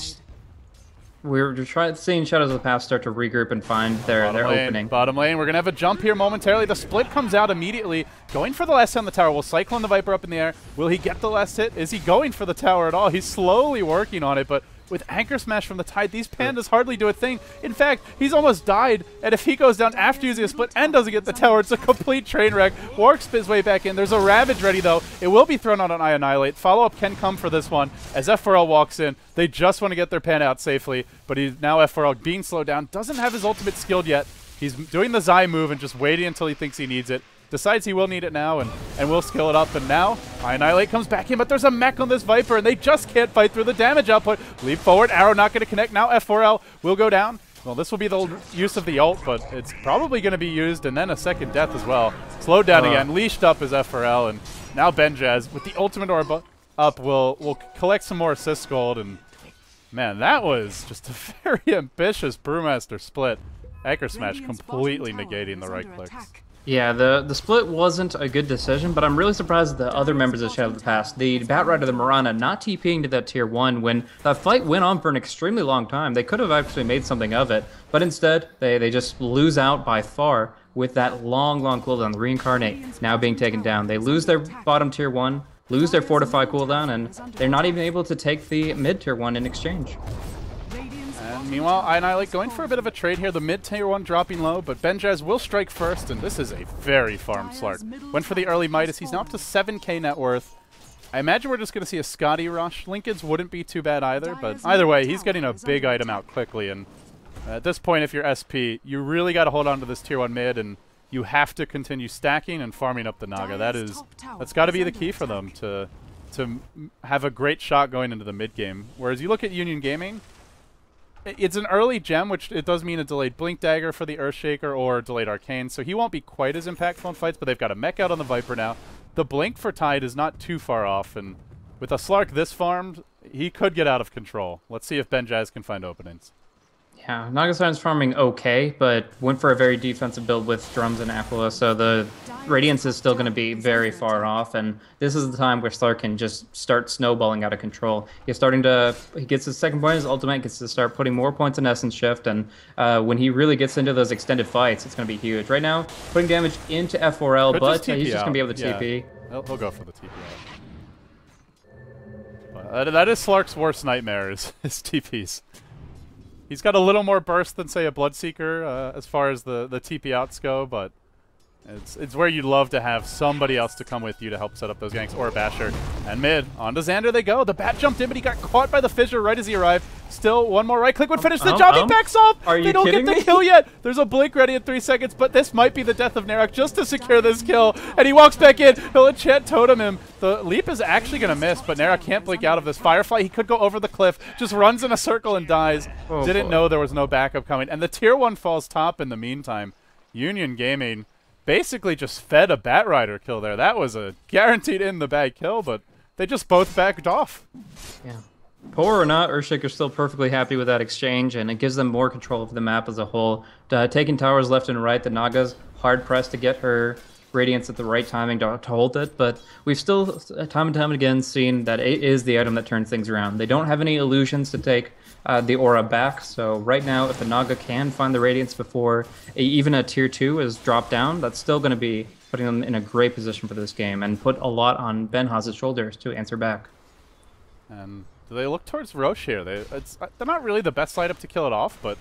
we're seeing Shadows of the Past start to regroup and find their opening. Bottom lane, we're going to have a jump here momentarily. The split comes out immediately. Going for the last hit on the tower. Will Cyclone the Viper up in the air? Will he get the last hit? Is he going for the tower at all? He's slowly working on it, but with Anchor Smash from the Tide, these pandas hardly do a thing. In fact, he's almost died, and if he goes down after using a split and doesn't get the tower, it's a complete train wreck. Warwick spins way back in. There's a Ravage ready, though. It will be thrown out on Annihilate. Follow-up can come for this one as F4L walks in. They just want to get their pan out safely, but he's now F4L being slowed down. Doesn't have his ultimate skilled yet. He's doing the Zai move and just waiting until he thinks he needs it. Decides he will need it now, and will skill it up. And now, Annihilate comes back in, but there's a mech on this Viper, and they just can't fight through the damage output. Leap forward, arrow not going to connect. Now F4L will go down. Well, this will be the use of the ult, but it's probably going to be used, and then a second death as well. Slowed down again, leashed up is F4L, and now Benjaz, with the ultimate orb up, will collect some more assist gold. And man, that was just a very ambitious Brewmaster split. Anchor Smash completely negating the right clicks. Yeah, the split wasn't a good decision, but I'm really surprised at the other members of Shadow of the Past. The Batrider, the Mirana, not TPing to that tier 1 when that fight went on for an extremely long time. They could have actually made something of it, but instead, they just lose out by far with that long cooldown. The Reincarnate now being taken down. They lose their bottom tier 1, lose their Fortify cooldown, and they're not even able to take the mid tier 1 in exchange. And meanwhile, Annihilate going for a bit of a trade here. The mid tier 1 dropping low, but Benjaz will strike first, and this is a very farmed Slark. Went for the early Midas. He's now up to 7k net worth. I imagine we're just going to see a Scotty rush. Linkage wouldn't be too bad either, but either way, he's getting a big item out quickly. And at this point, if you're SP, you really got to hold on to this tier 1 mid, and you have to continue stacking and farming up the Naga. That's got to be the key for them to have a great shot going into the mid game. Whereas you look at Union Gaming, it's an early gem, which it does mean a delayed Blink Dagger for the Earthshaker or delayed Arcane, so he won't be quite as impactful in fights, but they've got a mech out on the Viper now. The Blink for Tide is not too far off, and with a Slark this farmed, he could get out of control. Let's see if Benjaz can find openings. Yeah, Nagasan's farming okay, but went for a very defensive build with Drums and Aquila, so the Radiance is still going to be very far off, and this is the time where Slark can just start snowballing out of control. He gets his second point, his ultimate gets to start putting more points in Essence Shift, and when he really gets into those extended fights, it's going to be huge. Right now, putting damage into F4L, but he's just going to be able to TP. He'll go for the TP out. That is Slark's worst nightmare, is his TPs. He's got a little more burst than, say, a Bloodseeker as far as the TP outs go, but it's where you'd love to have somebody else to come with you to help set up those ganks, or a Basher. And mid, onto Xander they go. The bat jumped in, but he got caught by the fissure right as he arrived. Still, one more right click would finish the job. He backs off. They don't get the kill yet. There's a blink ready in 3 seconds, but this might be the death of Narak just to secure this kill. And he walks back in. He'll enchant totem him. The leap is actually going to miss, but Narak can't blink out of this. Firefly, he could go over the cliff, just runs in a circle and dies. Didn't know there was no backup coming. And the tier 1 falls top in the meantime. Union Gaming basically just fed a Batrider kill there. That was a guaranteed in-the-bag kill, but they just both backed off. Yeah. Poor or not, Earthshaker's still perfectly happy with that exchange, and it gives them more control of the map as a whole. Taking towers left and right, the Naga's hard-pressed to get her Radiance at the right timing to hold it, but we've still, time and time again, seen that it is the item that turns things around. They don't have any illusions to take the aura back, so right now, if the Naga can find the Radiance before even a tier 2 is dropped down, that's still going to be putting them in a great position for this game, and put a lot on Benhaz's shoulders to answer back. Do they look towards Roche here? They're not really the best lineup to kill it off, but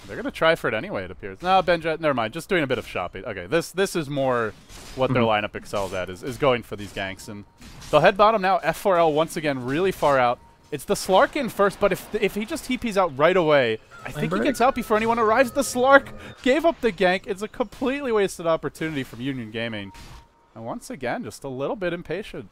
they're going to try for it anyway, it appears. No, Benja, never mind. Just doing a bit of shopping. Okay, this is more what their lineup excels at, is going for these ganks. And they'll head bottom now. F4L once again really far out. It's the Slark in first, but if he just TPs out right away, I think he gets out before anyone arrives. The Slark gave up the gank. It's a completely wasted opportunity from Union Gaming. And once again, just a little bit impatient.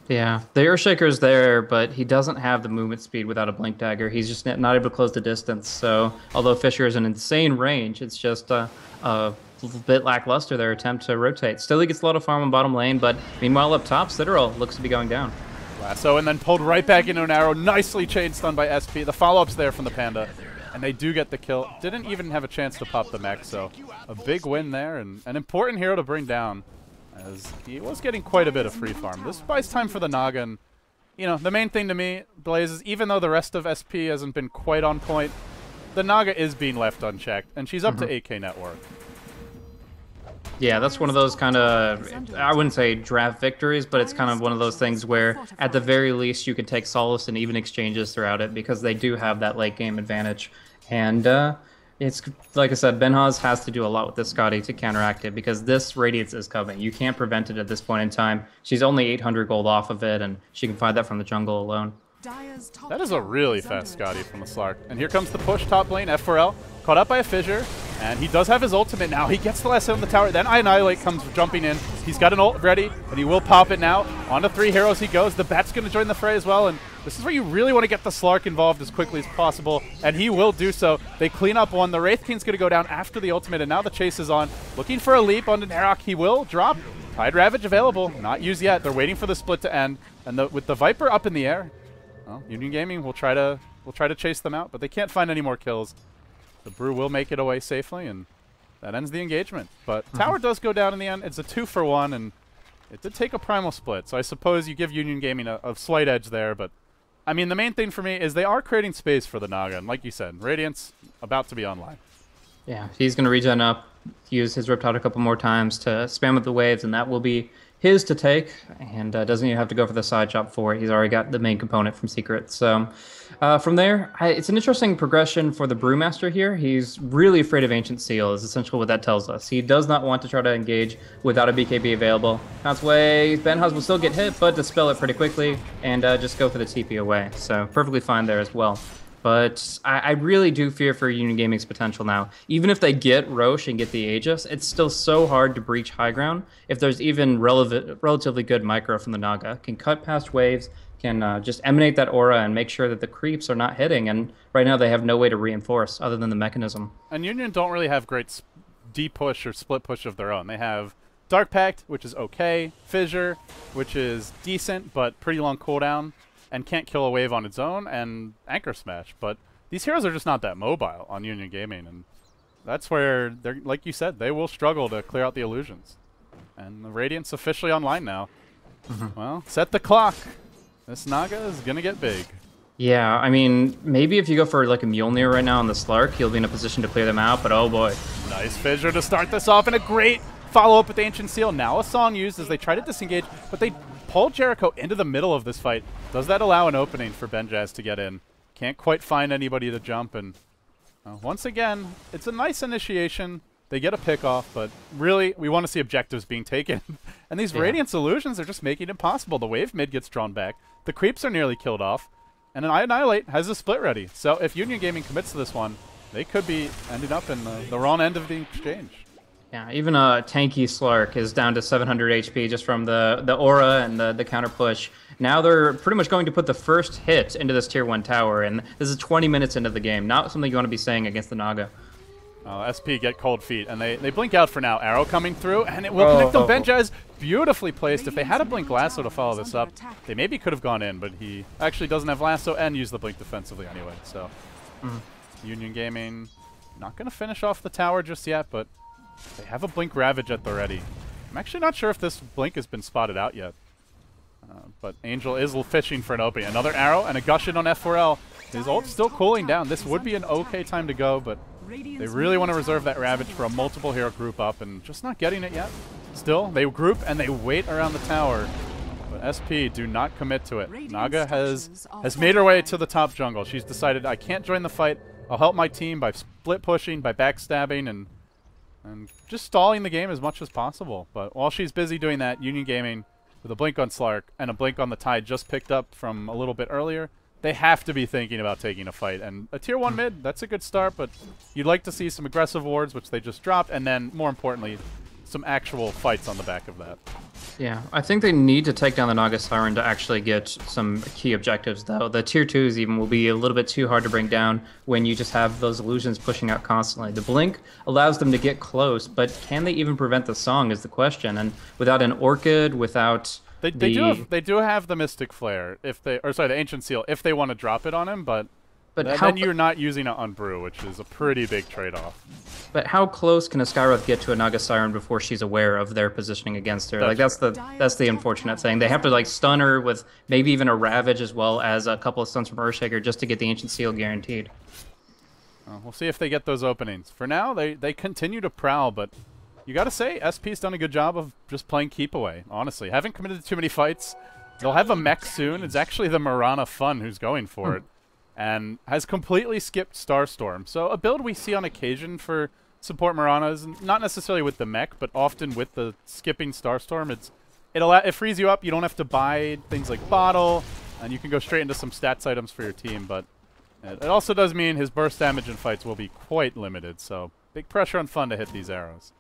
Yeah, the Earthshaker's there, but he doesn't have the movement speed without a Blink Dagger. He's just not able to close the distance. So, although Fissure is an insane range, it's just a little bit lackluster, their attempt to rotate. Still, he gets a lot of farm on bottom lane, but meanwhile up top, Citadel looks to be going down. Lasso, and then pulled right back into an arrow. Nicely chain stunned by SP. The follow-up's there from the Panda, and they do get the kill. Didn't even have a chance to pop the mech, so a big win there, and an important hero to bring down, as he was getting quite a bit of free farm. This buys time for the Naga, and, you know, the main thing to me, Blaze, is even though the rest of SP hasn't been quite on point, the Naga is being left unchecked, and she's up to 8k net worth. Yeah, that's one of those kind of, I wouldn't say draft victories, but it's kind of one of those things where, at the very least, you can take solace in even exchanges throughout it, because they do have that late game advantage. And it's, like I said, Benhaz has to do a lot with this Scotty to counteract it, because this Radiance is coming. You can't prevent it at this point in time. She's only 800 gold off of it, and she can find that from the jungle alone. That is a really fast Scotty from the Slark. And here comes the push top lane, F4L, caught up by a Fissure, and he does have his ultimate now. He gets the last hit on the tower, then Annihilate comes jumping in. He's got an ult ready, and he will pop it now. On to 3 heroes he goes. The Bat's going to join the fray as well, and this is where you really want to get the Slark involved as quickly as possible, and he will do so. They clean up one. The Wraith King's going to go down after the ultimate, and now the chase is on. Looking for a leap onto Narak. He will drop. Tide Ravage available. Not used yet. They're waiting for the split to end, and with the Viper up in the air, well, Union Gaming will try to chase them out, but they can't find any more kills. The Brew will make it away safely, and that ends the engagement. But tower does go down in the end. It's a 2-for-1, and it did take a primal split, so I suppose you give Union Gaming a slight edge there. But I mean, the main thing for me is they are creating space for the Naga, and like you said, Radiance about to be online. Yeah, he's going to regen up, use his Riptide a couple more times to spam up the waves, and that will be his to take, and doesn't even have to go for the side chop for it. He's already got the main component from Secret. So from there, it's an interesting progression for the Brewmaster here. He's really afraid of Ancient Seal, is essentially what that tells us. He does not want to try to engage without a BKB available. That's why Benhaz will still get hit, but dispel it pretty quickly and just go for the TP away. So perfectly fine there as well. But I really do fear for Union Gaming's potential now. Even if they get Roche and get the Aegis, it's still so hard to breach high ground if there's even relatively good micro from the Naga. Can cut past waves, can just emanate that aura and make sure that the creeps are not hitting. And right now they have no way to reinforce other than the mechanism. And Union don't really have great deep push or split push of their own. They have Dark Pact, which is okay, Fissure, which is decent but pretty long cooldown, and can't kill a wave on its own, and Anchor Smash. But these heroes are just not that mobile on Union Gaming, and that's where, they're, like you said, they will struggle to clear out the illusions. And the Radiant's officially online now. Well, set the clock. This Naga is going to get big. Yeah, I mean, maybe if you go for like a Mjolnir right now on the Slark, he'll be in a position to clear them out, but oh boy. Nice Fissure to start this off, and a great follow-up with Ancient Seal. Now a song used as they try to disengage, but they pull Jericho into the middle of this fight. Does that allow an opening for Benjaz to get in? Can't quite find anybody to jump, and once again, it's a nice initiation. They get a pick off, but really, we want to see objectives being taken. And these Radiance Illusions are just making it impossible. The wave mid gets drawn back. The creeps are nearly killed off. And an Annihilate has a split ready. So if Union Gaming commits to this one, they could be ending up in the wrong end of the exchange. Yeah, even a tanky Slark is down to 700 HP just from the aura and the counter push. Now they're pretty much going to put the first hit into this tier 1 tower, and this is 20 minutes into the game. Not something you want to be saying against the Naga. SP get cold feet, and they blink out for now. Arrow coming through, and it will connect them. Benjaz beautifully placed. If they had a Blink Lasso to follow this up, they maybe could have gone in, but he actually doesn't have Lasso and used the Blink defensively anyway. So Union Gaming not going to finish off the tower just yet, but they have a Blink Ravage at the ready. I'm actually not sure if this Blink has been spotted out yet. But Angel is fishing for an opening. Another arrow and a Gush in on F4L. His ult's still cooling down. This would be an okay time to go, but they really want to reserve that Ravage for a multiple hero group up, and just not getting it yet. Still, they group and they wait around the tower. But SP do not commit to it. Naga has made her way to the top jungle. She's decided, I can't join the fight. I'll help my team by split pushing, by backstabbing, and just stalling the game as much as possible. But while she's busy doing that, Union Gaming, with a blink on Slark and a blink on the Tide just picked up from a little bit earlier, they have to be thinking about taking a fight. And a tier 1 mid, that's a good start, but you'd like to see some aggressive wards, which they just dropped, and then, more importantly, some actual fights on the back of that. Yeah, I think they need to take down the Naga Siren to actually get some key objectives, though. The tier 2s even will be a little bit too hard to bring down when you just have those illusions pushing out constantly. The Blink allows them to get close, but can they even prevent the song is the question. And without an Orchid, without They do have the Mystic Flare, the Ancient Seal, if they want to drop it on him, but then you're not using it on Brew, which is a pretty big trade-off. But how close can a Skywrath get to a Naga Siren before she's aware of their positioning against her? That's the unfortunate thing. They have to stun her with maybe even a Ravage as well as a couple of stuns from Earthshaker just to get the Ancient Seal guaranteed. We'll see if they get those openings. For now, they continue to prowl, but you got to say, SP's done a good job of just playing keep away, honestly. Haven't committed to too many fights. They'll have a mech soon. It's actually the Mirana Fun who's going for it, and has completely skipped Starstorm. So a build we see on occasion for support Miranas, not necessarily with the mech, but often with the skipping Starstorm. It frees you up. You don't have to buy things like Bottle, and you can go straight into some stats items for your team, but it also does mean his burst damage in fights will be quite limited, so big pressure on Fun to hit these arrows.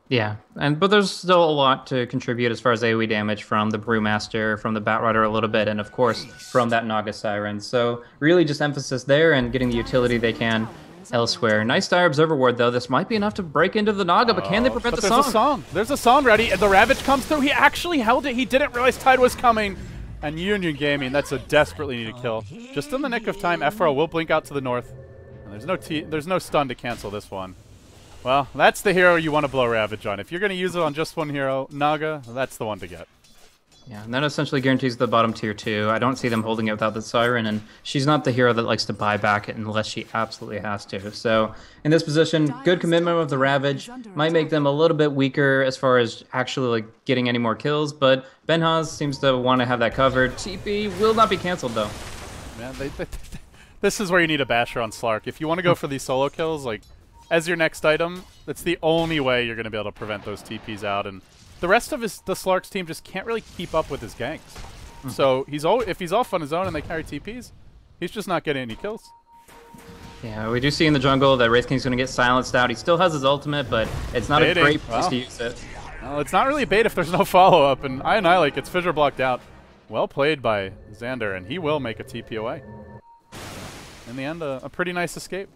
Yeah, but there's still a lot to contribute as far as AoE damage from the Brewmaster, from the Batrider a little bit, and of course from that Naga Siren. So really just emphasis there and getting the utility they can elsewhere. Nice Dire Observer Ward though. This might be enough to break into the Naga, but can they prevent the song? There's a song ready, and the Ravage comes through. He actually held it. He didn't realize Tide was coming. And Union Gaming, that's a desperately needed kill. Just in the nick of time, FRO will blink out to the north. And there's no stun to cancel this one. Well, that's the hero you want to blow Ravage on. If you're going to use it on just one hero, Naga, that's the one to get. Yeah, and that essentially guarantees the bottom tier too. I don't see them holding it without the Siren, and she's not the hero that likes to buy back it unless she absolutely has to. So in this position, good commitment of the Ravage might make them a little bit weaker as far as actually like getting any more kills, but Benhaz seems to want to have that covered. TP will not be canceled though. Man, this is where you need a Basher on Slark. If you want to go for these solo kills, like as your next item, that's the only way you're going to be able to prevent those TPs out. And the rest of the Slark's team just can't really keep up with his ganks. So if he's off on his own and they carry TPs, he's just not getting any kills. Yeah, we do see in the jungle that Wraith King's going to get silenced out. He still has his ultimate, but it's not a great place to use it. Well, it's not really a bait if there's no follow-up, and I Annihilate gets fissure blocked out. Well played by Xander, and he will make a TP away. In the end, a pretty nice escape.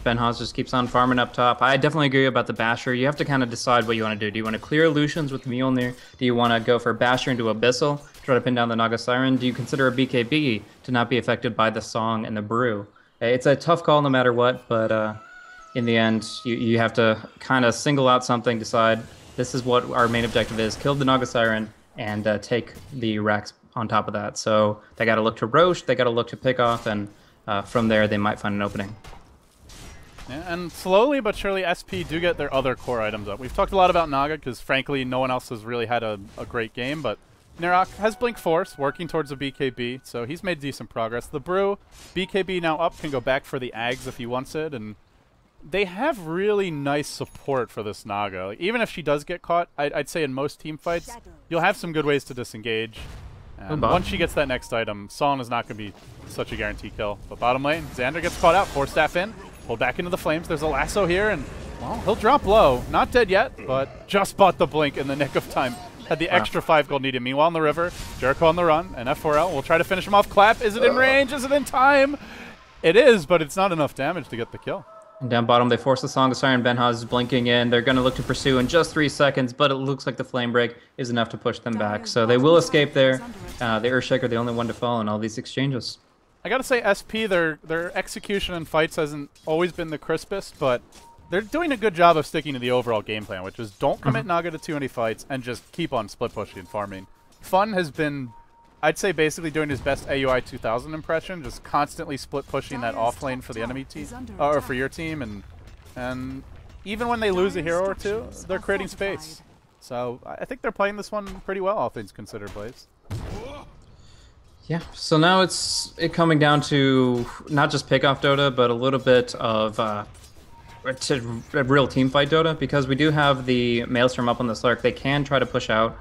Benhaz just keeps on farming up top. I definitely agree about the Basher. You have to kind of decide what you want to do. Do you want to clear illusions with Mjolnir? Do you want to go for Basher into Abyssal, try to pin down the Naga Siren? Do you consider a BKB to not be affected by the Song and the Brew? It's a tough call no matter what, but in the end, you have to kind of single out something, decide this is what our main objective is, kill the Naga Siren, and take the racks on top of that. So they got to look to Roche, they got to look to pick off, and from there they might find an opening. Yeah, and slowly but surely SP do get their other core items up. We've talked a lot about Naga because frankly no one else has really had a great game, but Nerok has Blink Force working towards a BKB, so he's made decent progress. The Brew, BKB now up, can go back for the Ags if he wants it, and they have really nice support for this Naga. Like, even if she does get caught, I'd say in most team fights, you'll have some good ways to disengage. And once she gets that next item, Song is not going to be such a guaranteed kill. But bottom lane, Xander gets caught out, Force Staff in, pulled back into the flames. There's a lasso here, and well, he'll drop low. Not dead yet, but just bought the blink in the nick of time. Had the extra 5 gold needed. Meanwhile, in the river, Jericho on the run, and F4L will try to finish him off. Clap, is it in range? Is it in time? It is, but it's not enough damage to get the kill. And down bottom, they force the Song of Siren. Benhaz is blinking in. They're going to look to pursue in just 3 seconds, but it looks like the Flame Break is enough to push them back. So they will escape there. The Earthshaker, the only one to fall in all these exchanges. I gotta say, SP, their execution in fights hasn't always been the crispest, but they're doing a good job of sticking to the overall game plan, which is don't commit Naga to too many fights and just keep on split pushing and farming. Fun has been, I'd say, basically doing his best AUI 2000 impression, just constantly split pushing that off lane for the enemy team, or for your team, and even when they lose a hero or two, they're creating space. So I think they're playing this one pretty well, all things considered, Blaze. Yeah, so now it's coming down to not just pick-off Dota, but a little bit of a real team-fight Dota, because we do have the Maelstrom up on the Slark. They can try to push out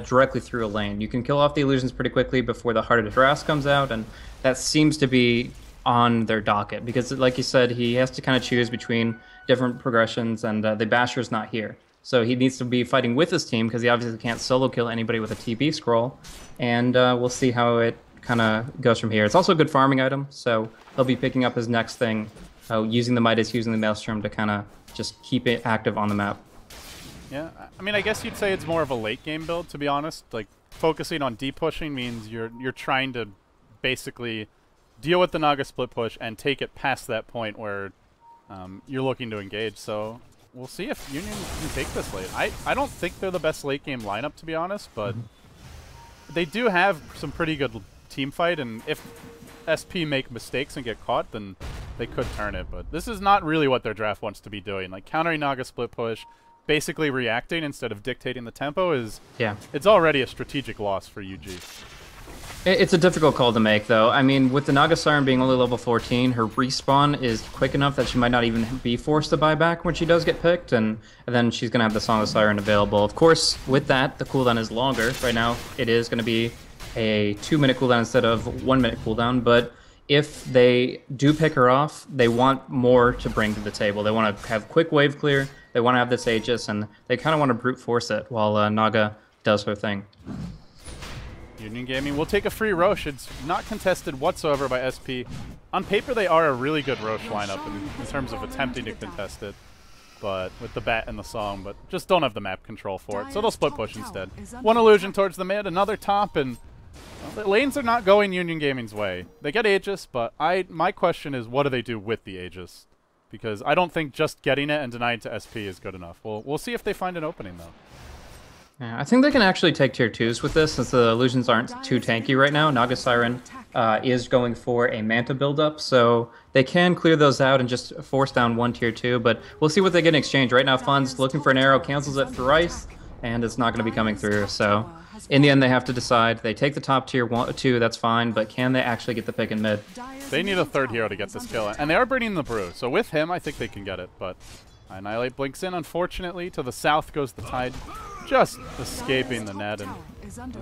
directly through a lane. You can kill off the illusions pretty quickly before the Heart of Harass comes out, and that seems to be on their docket, because like you said, he has to kind of choose between different progressions, and the Basher's not here. So he needs to be fighting with his team, because he obviously can't solo kill anybody with a TP scroll, and we'll see how it kind of goes from here. It's also a good farming item, so he'll be picking up his next thing, using the Midas, using the Maelstrom to kind of just keep it active on the map. Yeah, I mean, I guess you'd say it's more of a late game build, to be honest. Like, focusing on deep pushing means you're trying to basically deal with the Naga split push and take it past that point where you're looking to engage. So we'll see if Union can take this late. I don't think they're the best late game lineup, to be honest, but they do have some pretty good team fight, and if SP make mistakes and get caught, then they could turn it. But this is not really what their draft wants to be doing. Like, countering Naga split push, basically reacting instead of dictating the tempo is, it's already a strategic loss for UG. It's a difficult call to make, though. I mean, with the Naga Siren being only level 14, her respawn is quick enough that she might not even be forced to buy back when she does get picked, and then she's going to have the Song of Siren available. Of course, with that, the cooldown is longer. Right now, it is going to be a 2-minute cooldown instead of 1-minute cooldown, but if they do pick her off, they want more to bring to the table. They want to have quick wave clear, they want to have this Aegis, and they kind of want to brute force it while Naga does her thing. Union Gaming will take a free Roche. It's not contested whatsoever by SP. On paper, they are a really good Roche lineup in terms of attempting to contest it, but with the bat and the Song, but just don't have the map control for it, so they'll split push instead. One illusion towards the mid, another top, and well, the lanes are not going Union Gaming's way. They get Aegis, but my question is, what do they do with the Aegis? Because I don't think just getting it and denying it to SP is good enough. We'll see if they find an opening, though. Yeah, I think they can actually take tier 2s with this since the illusions aren't too tanky right now. Naga Siren is going for a Manta buildup, so they can clear those out and just force down one tier 2, but we'll see what they get in exchange. Right now, Fun's looking for an arrow, cancels it thrice, and it's not going to be coming through, so in the end they have to decide. They take the top tier 2, that's fine, but can they actually get the pick in mid? They need a third hero to get this kill, and they are bringing the brew, so with him I think they can get it, but Annihilate blinks in, unfortunately. To the south goes the Tide, just escaping the net, and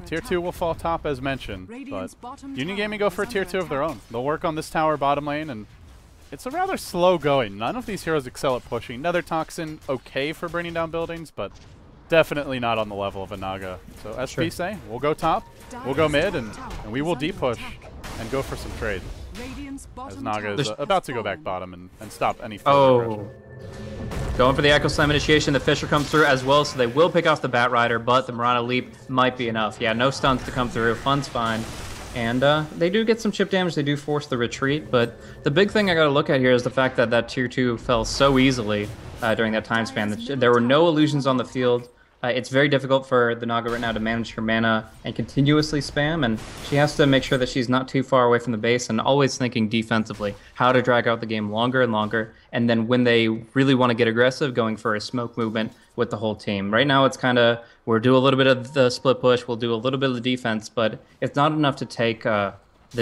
tier 2 will fall top as mentioned, but Union Gaming go for a tier 2 of their own. They'll work on this tower bottom lane, and it's a rather slow going. None of these heroes excel at pushing. Nether Toxin, okay for bringing down buildings, but definitely not on the level of a Naga. So SP say, we'll go top, we'll go mid, and we will D-push and go for some trade. As Naga is about to go back bottom and stop any further pressure. Going for the Echo Slam initiation, the Fisher comes through as well, so they will pick off the Bat Rider, but the Mirana Leap might be enough. Yeah, no stuns to come through, Fun's fine. And they do get some chip damage, they do force the retreat, but the big thing I gotta look at here is the fact that that tier 2 fell so easily during that time span. There were no illusions on the field. It's very difficult for the Naga right now to manage her mana and continuously spam, and she has to make sure that she's not too far away from the base and always thinking defensively, how to drag out the game longer and longer, and then when they really want to get aggressive, going for a smoke movement with the whole team. Right now it's kind of, we'll do a little bit of the split push, we'll do a little bit of the defense, but it's not enough to take the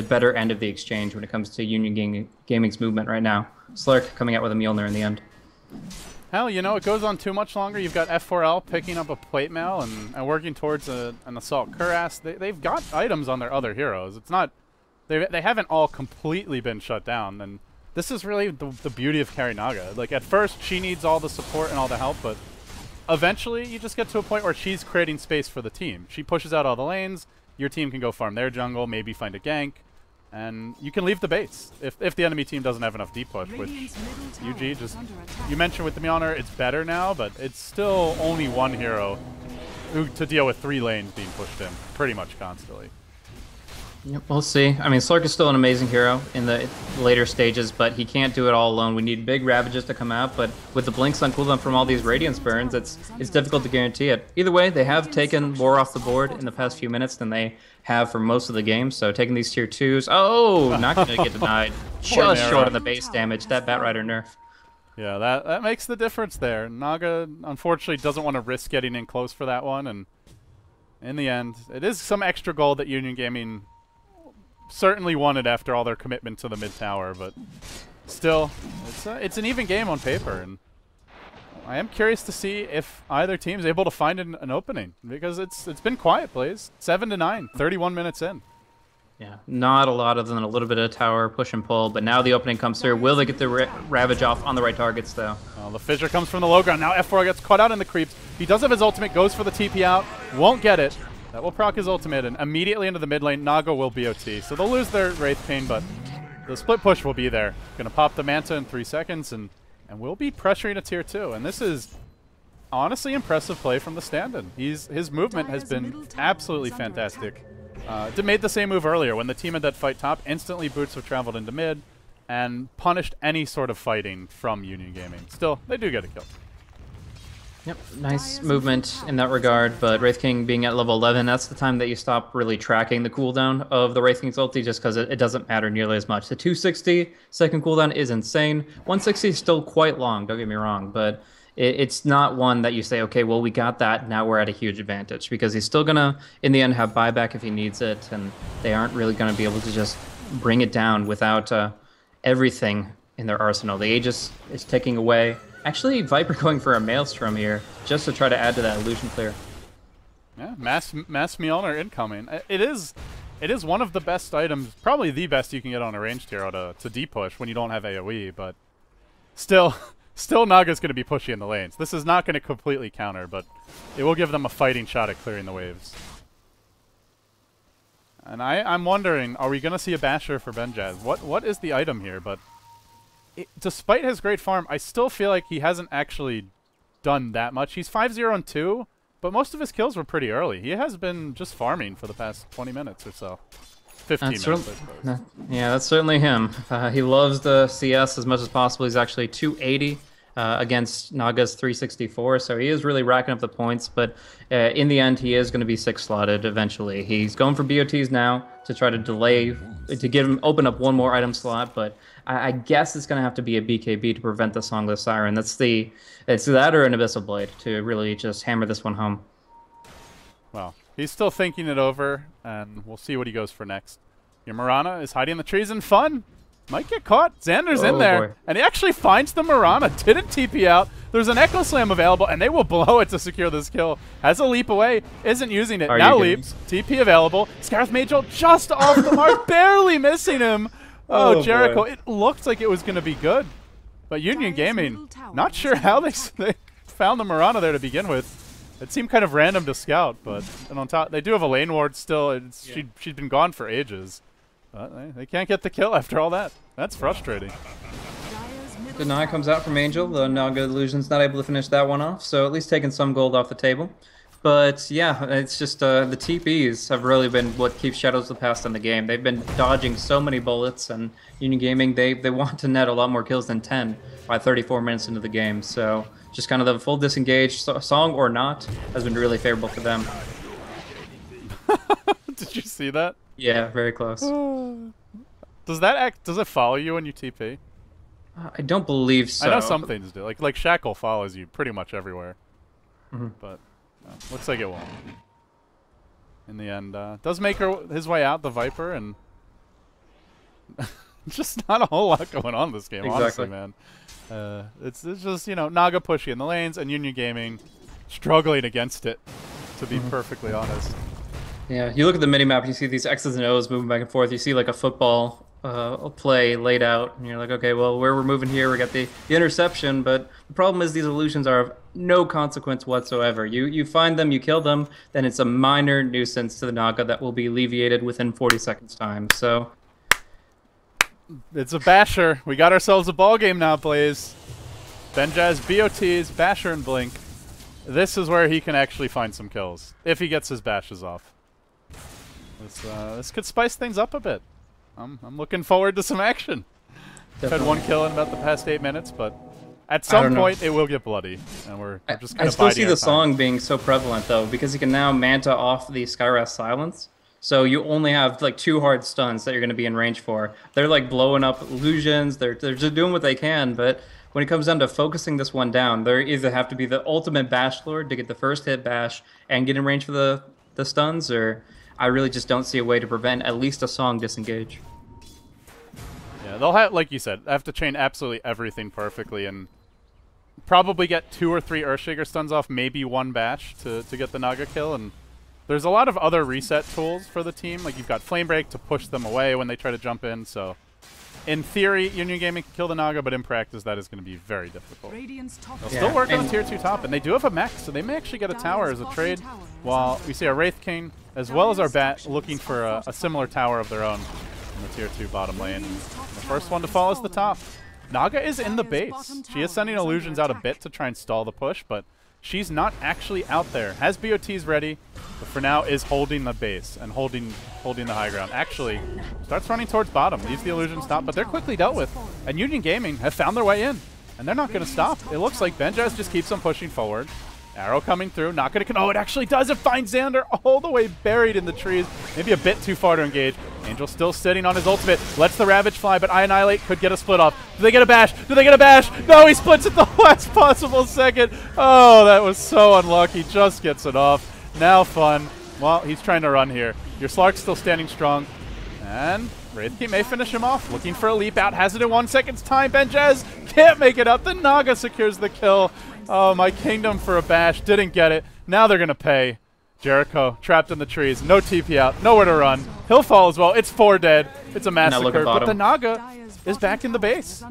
better end of the exchange when it comes to Union Gaming's movement right now. Slurk coming out with a Mjolnir in the end. Hell, you know, it goes on too much longer. You've got F4L picking up a plate mail and working towards an assault cuirass. They've got items on their other heroes. It's not, they haven't all completely been shut down. And this is really the beauty of carry Naga. Like at first, she needs all the support and all the help, but eventually you just get to a point where she's creating space for the team. She pushes out all the lanes. Your team can go farm their jungle, maybe find a gank. And you can leave the base if the enemy team doesn't have enough deep push, which UG just, you mentioned with the Mjolnir, it's better now, but it's still only one hero to deal with 3 lanes being pushed in pretty much constantly. Yep, we'll see. I mean, Slurk is still an amazing hero in the later stages, but he can't do it all alone. We need big Ravages to come out, but with the Blinks on cooldown from all these Radiance burns, it's difficult to guarantee it. Either way, they have taken more off the board in the past few minutes than they have for most of the game, so taking these tier 2s, not going to get denied. Just short on the base damage, that Bat Rider nerf. Yeah, that makes the difference there. Naga, unfortunately, doesn't want to risk getting in close for that one, and in the end, it is some extra gold that Union Gaming certainly wanted after all their commitment to the mid tower, but still, it's an even game on paper, and I am curious to see if either team is able to find an opening, because it's been quiet plays. 7-9, 31 minutes in. Yeah, not a lot other than a little bit of tower push and pull, but now the opening comes through. Will they get the Ravage off on the right targets, though? Well, the fissure comes from the low ground. Now F4 gets caught out in the creeps. He does have his ultimate, goes for the TP out, won't get it. That will proc his ultimate, and immediately into the mid lane, Naga will BOT. So they'll lose their Wraith Pain, but the split push will be there. Gonna pop the Manta in 3 seconds, and we'll be pressuring a tier 2. And this is honestly impressive play from the stand-in. His movement has been absolutely fantastic. Made the same move earlier when the team had that fight top. Instantly boots have traveled into mid and punished any sort of fighting from Union Gaming. Still, they do get a kill. Yep, nice movement in that regard, but Wraith King being at level 11, that's the time that you stop really tracking the cooldown of the Wraith King's ulti, just because it doesn't matter nearly as much. The 260 second cooldown is insane. 160 is still quite long, don't get me wrong, but it's not one that you say, okay, well, we got that, now we're at a huge advantage, because he's still going to, in the end, have buyback if he needs it, and they aren't really going to be able to just bring it down without everything in their arsenal. The Aegis is ticking away. Actually, Viper going for a Maelstrom here, just to try to add to that illusion clear. Yeah, mass Mjolnir incoming. It is one of the best items, probably the best you can get on a ranged hero to D-push when you don't have AoE, but still Naga's going to be pushy in the lanes. This is not going to completely counter, but it will give them a fighting shot at clearing the waves. And I'm wondering, are we going to see a Basher for Benjaz? What is the item here? But despite his great farm, I still feel like he hasn't actually done that much. He's 5-0-2, but most of his kills were pretty early. He has been just farming for the past 20 minutes or so. 15 minutes, I suppose. Yeah, that's certainly him. He loves the CS as much as possible. He's actually 280 against Naga's 364. So he is really racking up the points, but in the end, he is going to be 6-slotted eventually. He's going for BOTs now to try to delay, to give him open up one more item slot, but I guess it's going to have to be a BKB to prevent the Songless Siren. It's that or an Abyssal Blade to really just hammer this one home. Well, he's still thinking it over, and we'll see what he goes for next. Your Mirana is hiding in the trees and fun. Might get caught. Xander's in there, boy. and he actually finds the Mirana. Didn't TP out. There's an Echo Slam available, and they will blow it to secure this kill. Has a leap away. Isn't using it. Now leaps. TP available. Scarith Majel just off the mark, barely missing him. Oh, Jericho. Boy. It looked like it was going to be good. But Union Gaming, not sure how they found the Mirana there to begin with. It seemed kind of random to scout, but and on top, they do have a lane ward still. She'd been gone for ages. But they can't get the kill after all that. That's frustrating. Deny comes out from Angel. The Naga Illusion's not able to finish that one off, so at least taking some gold off the table. But yeah, it's just the TPs have really been what keeps Shadows of the Past in the game. They've been dodging so many bullets, and Union Gaming, they want to net a lot more kills than 10 by 34 minutes into the game. So just kind of the full disengage, song or not, has been really favorable for them. Did you see that? Yeah, very close. Does it follow you when you TP? I don't believe so. I know some things do. Like Shackle follows you pretty much everywhere. But looks like it won't. In the end, does make his way out, the Viper, and just not a whole lot going on in this game, honestly, man. It's just, you know, Naga pushy in the lanes, and Union Gaming struggling against it, to be perfectly honest. Yeah, you look at the minimap, you see these X's and O's moving back and forth. You see like a football play laid out, and you're like, okay, well, where we're moving here, we got the interception, but the problem is these illusions are of no consequence whatsoever. You find them, you kill them, then it's a minor nuisance to the Naga that will be alleviated within 40 seconds time. So it's a basher. We got ourselves a ball game now, Blaze. Benjaz, BOTs, basher, and blink. This is where he can actually find some kills if he gets his bashes off. This could spice things up a bit. I'm looking forward to some action. Definitely. Had one kill in about the past 8 minutes, but at some point it will get bloody, and we're just kind of. I still see the song being so prevalent though, because you can now manta off the Skywrath Silence, so you only have like 2 hard stuns that you're going to be in range for. They're like blowing up illusions. They're just doing what they can, but when it comes down to focusing this one down, they either have to be the ultimate bash lord to get the first hit bash and get in range for the stuns, or I really just don't see a way to prevent at least a song disengage. Yeah, they'll have, like you said, have to chain absolutely everything perfectly and probably get 2 or 3 Earthshaker stuns off, maybe 1 bash to get the Naga kill. And there's a lot of other reset tools for the team. Like you've got Flame Break to push them away when they try to jump in. So in theory, Union Gaming can kill the Naga, but in practice, that is going to be very difficult. They'll still work on a tier 2 top, and they do have a mech, so they may actually get a tower as a trade, while we see our Wraith King, as well as our Bat, looking for a similar tower of their own in the tier 2 bottom lane. And the first one to fall is the top. Naga is in the base. She is sending illusions out a bit to try and stall the push, but she's not actually out there. Has BOTs ready, but for now is holding the base and holding the high ground. Actually, starts running towards bottom, leaves the illusions top, but they're quickly dealt with. And Union Gaming have found their way in, and they're not going to stop. It looks like Benjaz just keeps on pushing forward. Arrow coming through, not going to... Oh, it actually does. It finds Xander all the way buried in the trees. Maybe a bit too far to engage. Angel still sitting on his ultimate. Lets the Ravage fly, but Annihilate could get a split off. Do they get a bash? Do they get a bash? No, he splits at the last possible second. Oh, that was so unlucky. Just gets it off. Now fun. Well, he's trying to run here. Your Slark's still standing strong. And Wraithkey may finish him off. Looking for a leap out. Has it in 1 second's time. Benjaz can't make it up. The Naga secures the kill. Oh, my kingdom for a bash. Didn't get it. Now they're going to pay. Jericho trapped in the trees. No TP out. Nowhere to run. He'll fall as well. It's 4 dead. It's a massacre. But the Naga is back in the base.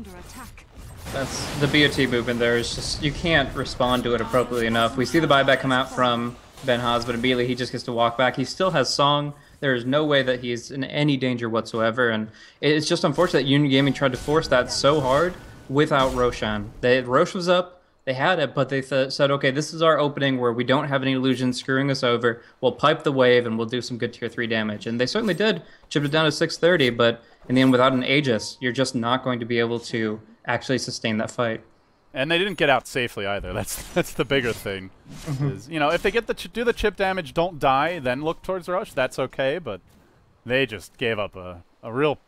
That's the BOT movement there. Is just, you can't respond to it appropriately enough. We see the buyback come out from Ben Haas, but immediately he just gets to walk back. He still has Song. There is no way that he's in any danger whatsoever. And it's just unfortunate that Union Gaming tried to force that so hard without Roshan. Rosh was up. They had it, but they said, okay, this is our opening where we don't have any illusions screwing us over. We'll pipe the wave and we'll do some good tier 3 damage. And they certainly did. Chipped it down to 630, but in the end, without an Aegis, you're just not going to be able to actually sustain that fight. And they didn't get out safely either. That's the bigger thing. Is, you know, if they get do the chip damage, don't die, then look towards Rush, that's okay, but they just gave up a real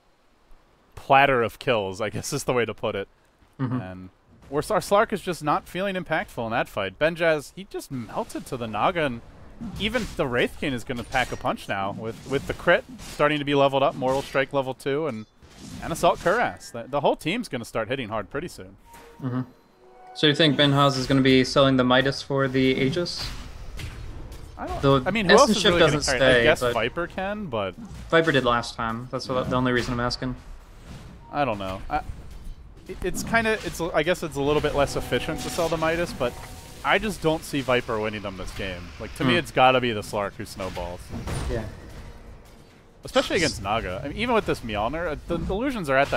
platter of kills, I guess is the way to put it. And our Slark is just not feeling impactful in that fight. Benjaz, he just melted to the Naga, and even the Wraith King is going to pack a punch now with the crit starting to be leveled up, Mortal Strike level 2, and Assault Cuirass. The whole team's going to start hitting hard pretty soon. So you think Benjaz is going to be selling the Midas for the Aegis? I mean, who else is really going to carry it? I guess Viper can, but... Viper did last time. That's the only reason I'm asking. I don't know. It's kind of... I guess it's a little bit less efficient to sell the Midas, but I just don't see Viper winning them this game. Like, to me, it's got to be the Slark who snowballs. Yeah. Especially against Naga. I mean, even with this Mjolnir, the illusions are at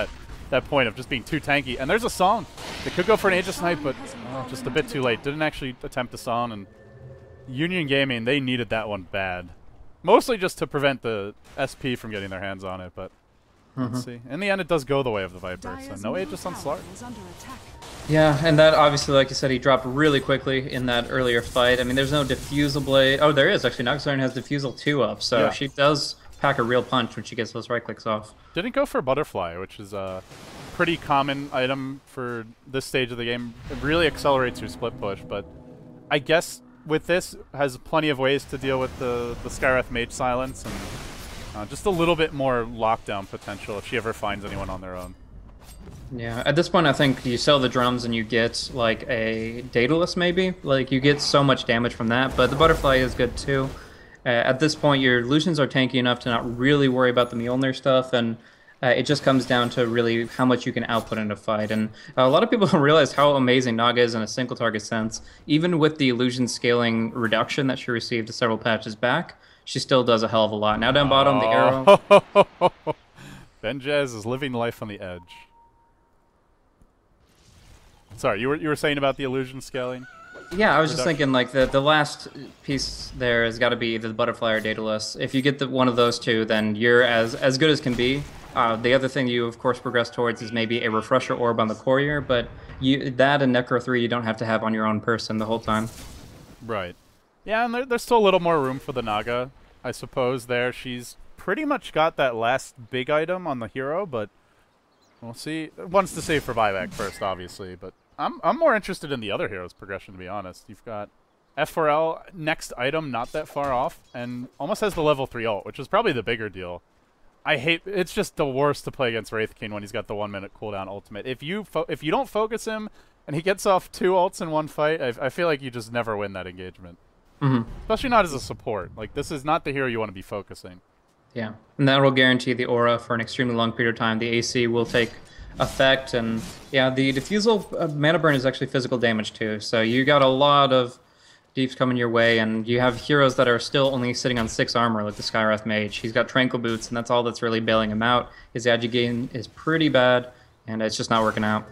that point of just being too tanky. And there's a Song. They could go for an Aegis Knight, but just a bit too late. Didn't actually attempt a Song, and Union Gaming, they needed that one bad. Mostly just to prevent the SP from getting their hands on it, but let's see. In the end, it does go the way of the Viper, so no Aegis on Slark. Yeah, and that obviously, like you said, he dropped really quickly in that earlier fight. I mean, there's no Diffusal Blade. Oh, there is, actually. Noxarn has Diffusal 2 up, so she does pack a real punch when she gets those right clicks off. Didn't go for Butterfly, which is a pretty common item for this stage of the game. It really accelerates your split push, but I guess with this has plenty of ways to deal with the Skywrath Mage Silence and just a little bit more lockdown potential if she ever finds anyone on their own. Yeah, at this point I think you sell the drums and you get like a Daedalus maybe. Like you get so much damage from that, but the Butterfly is good too. At this point your illusions are tanky enough to not really worry about the Mjolnir stuff, and it just comes down to really how much you can output in a fight. And a lot of people don't realize how amazing Naga is in a single target sense. Even with the illusion scaling reduction that she received several patches back, she still does a hell of a lot. Now down bottom, the arrow. Benjaz is living life on the edge. Sorry, you were saying about the illusion scaling? Yeah, I was just thinking like the last piece there has got to be the Butterfly or Daedalus. If you get one of those two, then you're as good as can be. The other thing you of course progress towards is maybe a Refresher Orb on the Courier, but that and Necro 3 you don't have to have on your own person the whole time. Right. Yeah, and there's still a little more room for the Naga, I suppose. There, she's pretty much got that last big item on the hero, but we'll see. Wants to save for buyback first, obviously, but I'm more interested in the other hero's progression, to be honest. You've got F4L, next item, not that far off, and almost has the level 3 ult, which is probably the bigger deal. It's just the worst to play against Wraith King when he's got the 1 minute cooldown ultimate. If you don't focus him and he gets off 2 ults in one fight, I feel like you just never win that engagement. Especially not as a support. Like, this is not the hero you want to be focusing. Yeah, and that will guarantee the aura for an extremely long period of time. The AC will take effect, and yeah, the Diffusal mana burn is actually physical damage too. So you got a lot of deeps coming your way, and you have heroes that are still only sitting on 6 armor, like the Skywrath Mage. He's got Tranquil Boots, and that's all that's really bailing him out. His agi gain is pretty bad, and it's just not working out.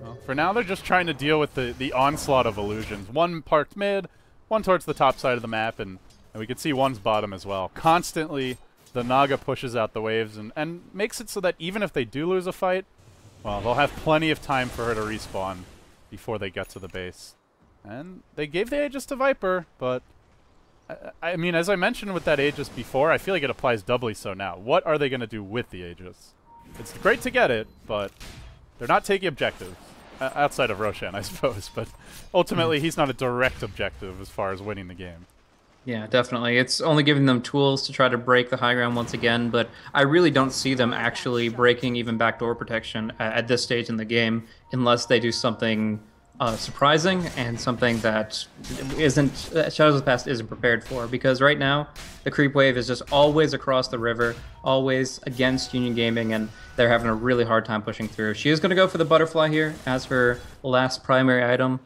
Well, for now, they're just trying to deal with the onslaught of illusions. One parked mid, one towards the top side of the map, and we can see one's bottom as well. Constantly, the Naga pushes out the waves and makes it so that even if they do lose a fight, well, they'll have plenty of time for her to respawn before they get to the base. And they gave the Aegis to Viper, but I mean, as I mentioned with that Aegis before, I feel like it applies doubly so now. What are they going to do with the Aegis? It's great to get it, but they're not taking objectives. Outside of Roshan, I suppose, but ultimately he's not a direct objective as far as winning the game. Yeah, definitely. It's only giving them tools to try to break the high ground once again, but I really don't see them actually breaking even backdoor protection at this stage in the game unless they do something surprising and something that Shadows of the Past isn't prepared for, because right now the creep wave is just always across the river, always against Union Gaming, and they're having a really hard time pushing through. She is going to go for the Butterfly here as her last primary item,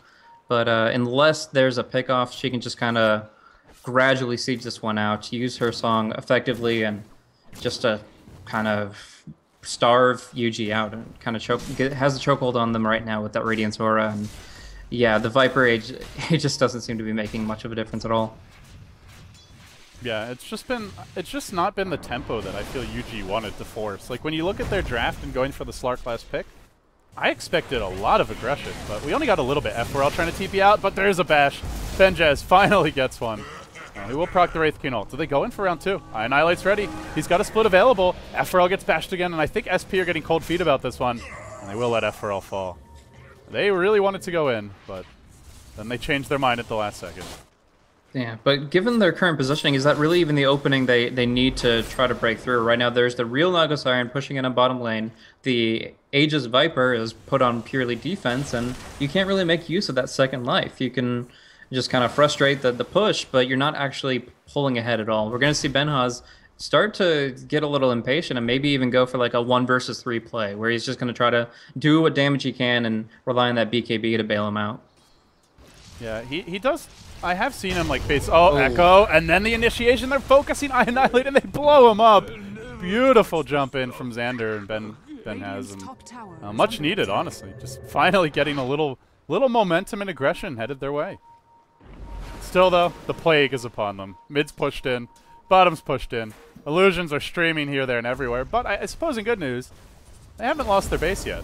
but unless there's a pickoff, she can just kind of gradually siege this one out, use her song effectively, and just to kind of starve UG out and kind of has a chokehold on them right now with that Radiance Aura. And yeah, the Viper Age, it just doesn't seem to be making much of a difference at all. Yeah, it's just not been the tempo that I feel UG wanted to force. Like, when you look at their draft and going for the Slark last pick, I expected a lot of aggression, but we only got a little bit. F4L trying to TP out, but there's a bash. Benjaz finally gets one. He will proc the Wraith King ult. Do they go in for round 2? Annihilate's ready. He's got a split available. F4L gets bashed again, and I think SP are getting cold feet about this one. And they will let F4L fall. They really wanted to go in, but then they changed their mind at the last second. Yeah, but given their current positioning, is that really even the opening they need to try to break through? Right now, there's the real Naga Siren pushing in on bottom lane. The Aegis Viper is put on purely defense, and you can't really make use of that second life. You can just kind of frustrate the push, but you're not actually pulling ahead at all. We're going to see Benhaz start to get a little impatient and maybe even go for like a 1 versus 3 play, where he's just going to try to do what damage he can and rely on that BKB to bail him out. Yeah, he does. I have seen him like face Echo, and then the initiation. They're focusing on Annihilate, and they blow him up. Beautiful jump in from Xander and Benhaz, and much needed, honestly. Just finally getting a little momentum and aggression headed their way. Still, though, the plague is upon them. Mid's pushed in, bottom's pushed in. Illusions are streaming here, there, and everywhere. But I suppose in good news, they haven't lost their base yet.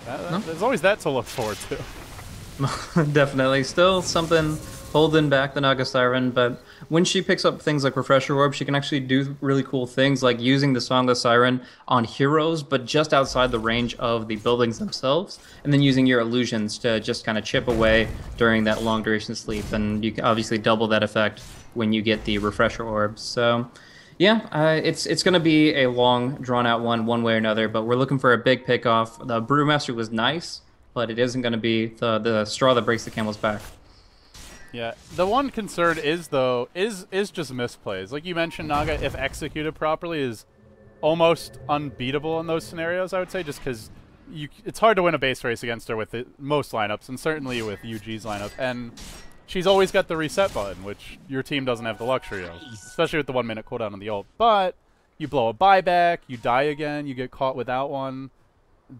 No? There's always that to look forward to. Definitely. Still something holding back the Naga Siren, but when she picks up things like Refresher Orb, she can actually do really cool things like using the Song of the Siren on heroes, but just outside the range of the buildings themselves, and then using your illusions to just kind of chip away during that long duration sleep, and you can obviously double that effect when you get the Refresher Orbs. So yeah, it's going to be a long, drawn-out one way or another, but we're looking for a big pick-off. The Brewmaster was nice, but it isn't going to be the straw that breaks the camel's back. Yeah, the one concern is, though, is just misplays. Like you mentioned, Naga, if executed properly, is almost unbeatable in those scenarios, I would say, just because it's hard to win a base race against her with most lineups, and certainly with UG's lineup. And she's always got the reset button, which your team doesn't have the luxury of, especially with the 1 minute cooldown on the ult. But you blow a buyback, you die again, you get caught without one.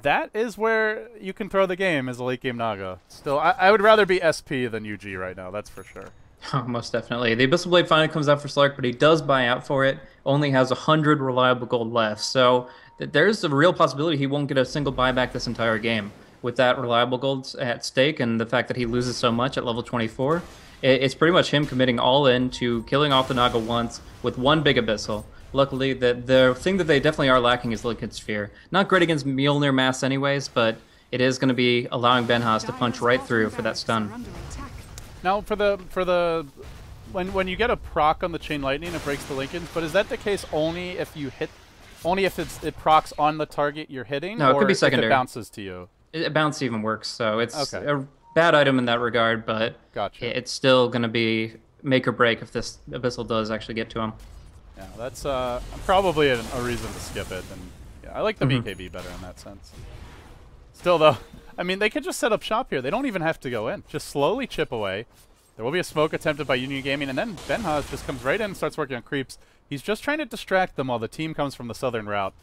That is where you can throw the game as a late game Naga. Still, I would rather be SP than UG right now, that's for sure. Oh, most definitely. The Abyssal Blade finally comes out for Slark, but he does buy out for it. Only has 100 reliable gold left. So there's a real possibility he won't get a single buyback this entire game. With that reliable gold at stake and the fact that he loses so much at level 24, it's pretty much him committing all in to killing off the Naga once with one big Abyssal. Luckily, the thing that they definitely are lacking is Liquid Sphere. Not great against Mjolnir Mass anyways, but it is going to be allowing Benhaz to punch right through for that stun. Now, when you get a proc on the Chain Lightning, it breaks the Lincolns, but is that the case only if you hit, only if it procs on the target you're hitting? No, it could be or secondary. If it bounces to you? It bounce even works, so it's okay. a bad item in that regard, but gotcha. It's still going to be make or break if this Abyssal does actually get to him. Yeah, that's probably a reason to skip it, and yeah, I like the BKB better in that sense. Still, though, I mean, they could just set up shop here. They don't even have to go in. Just slowly chip away. There will be a smoke attempted by Union Gaming, and then Benhaz just comes right in and starts working on creeps. He's just trying to distract them while the team comes from the southern route.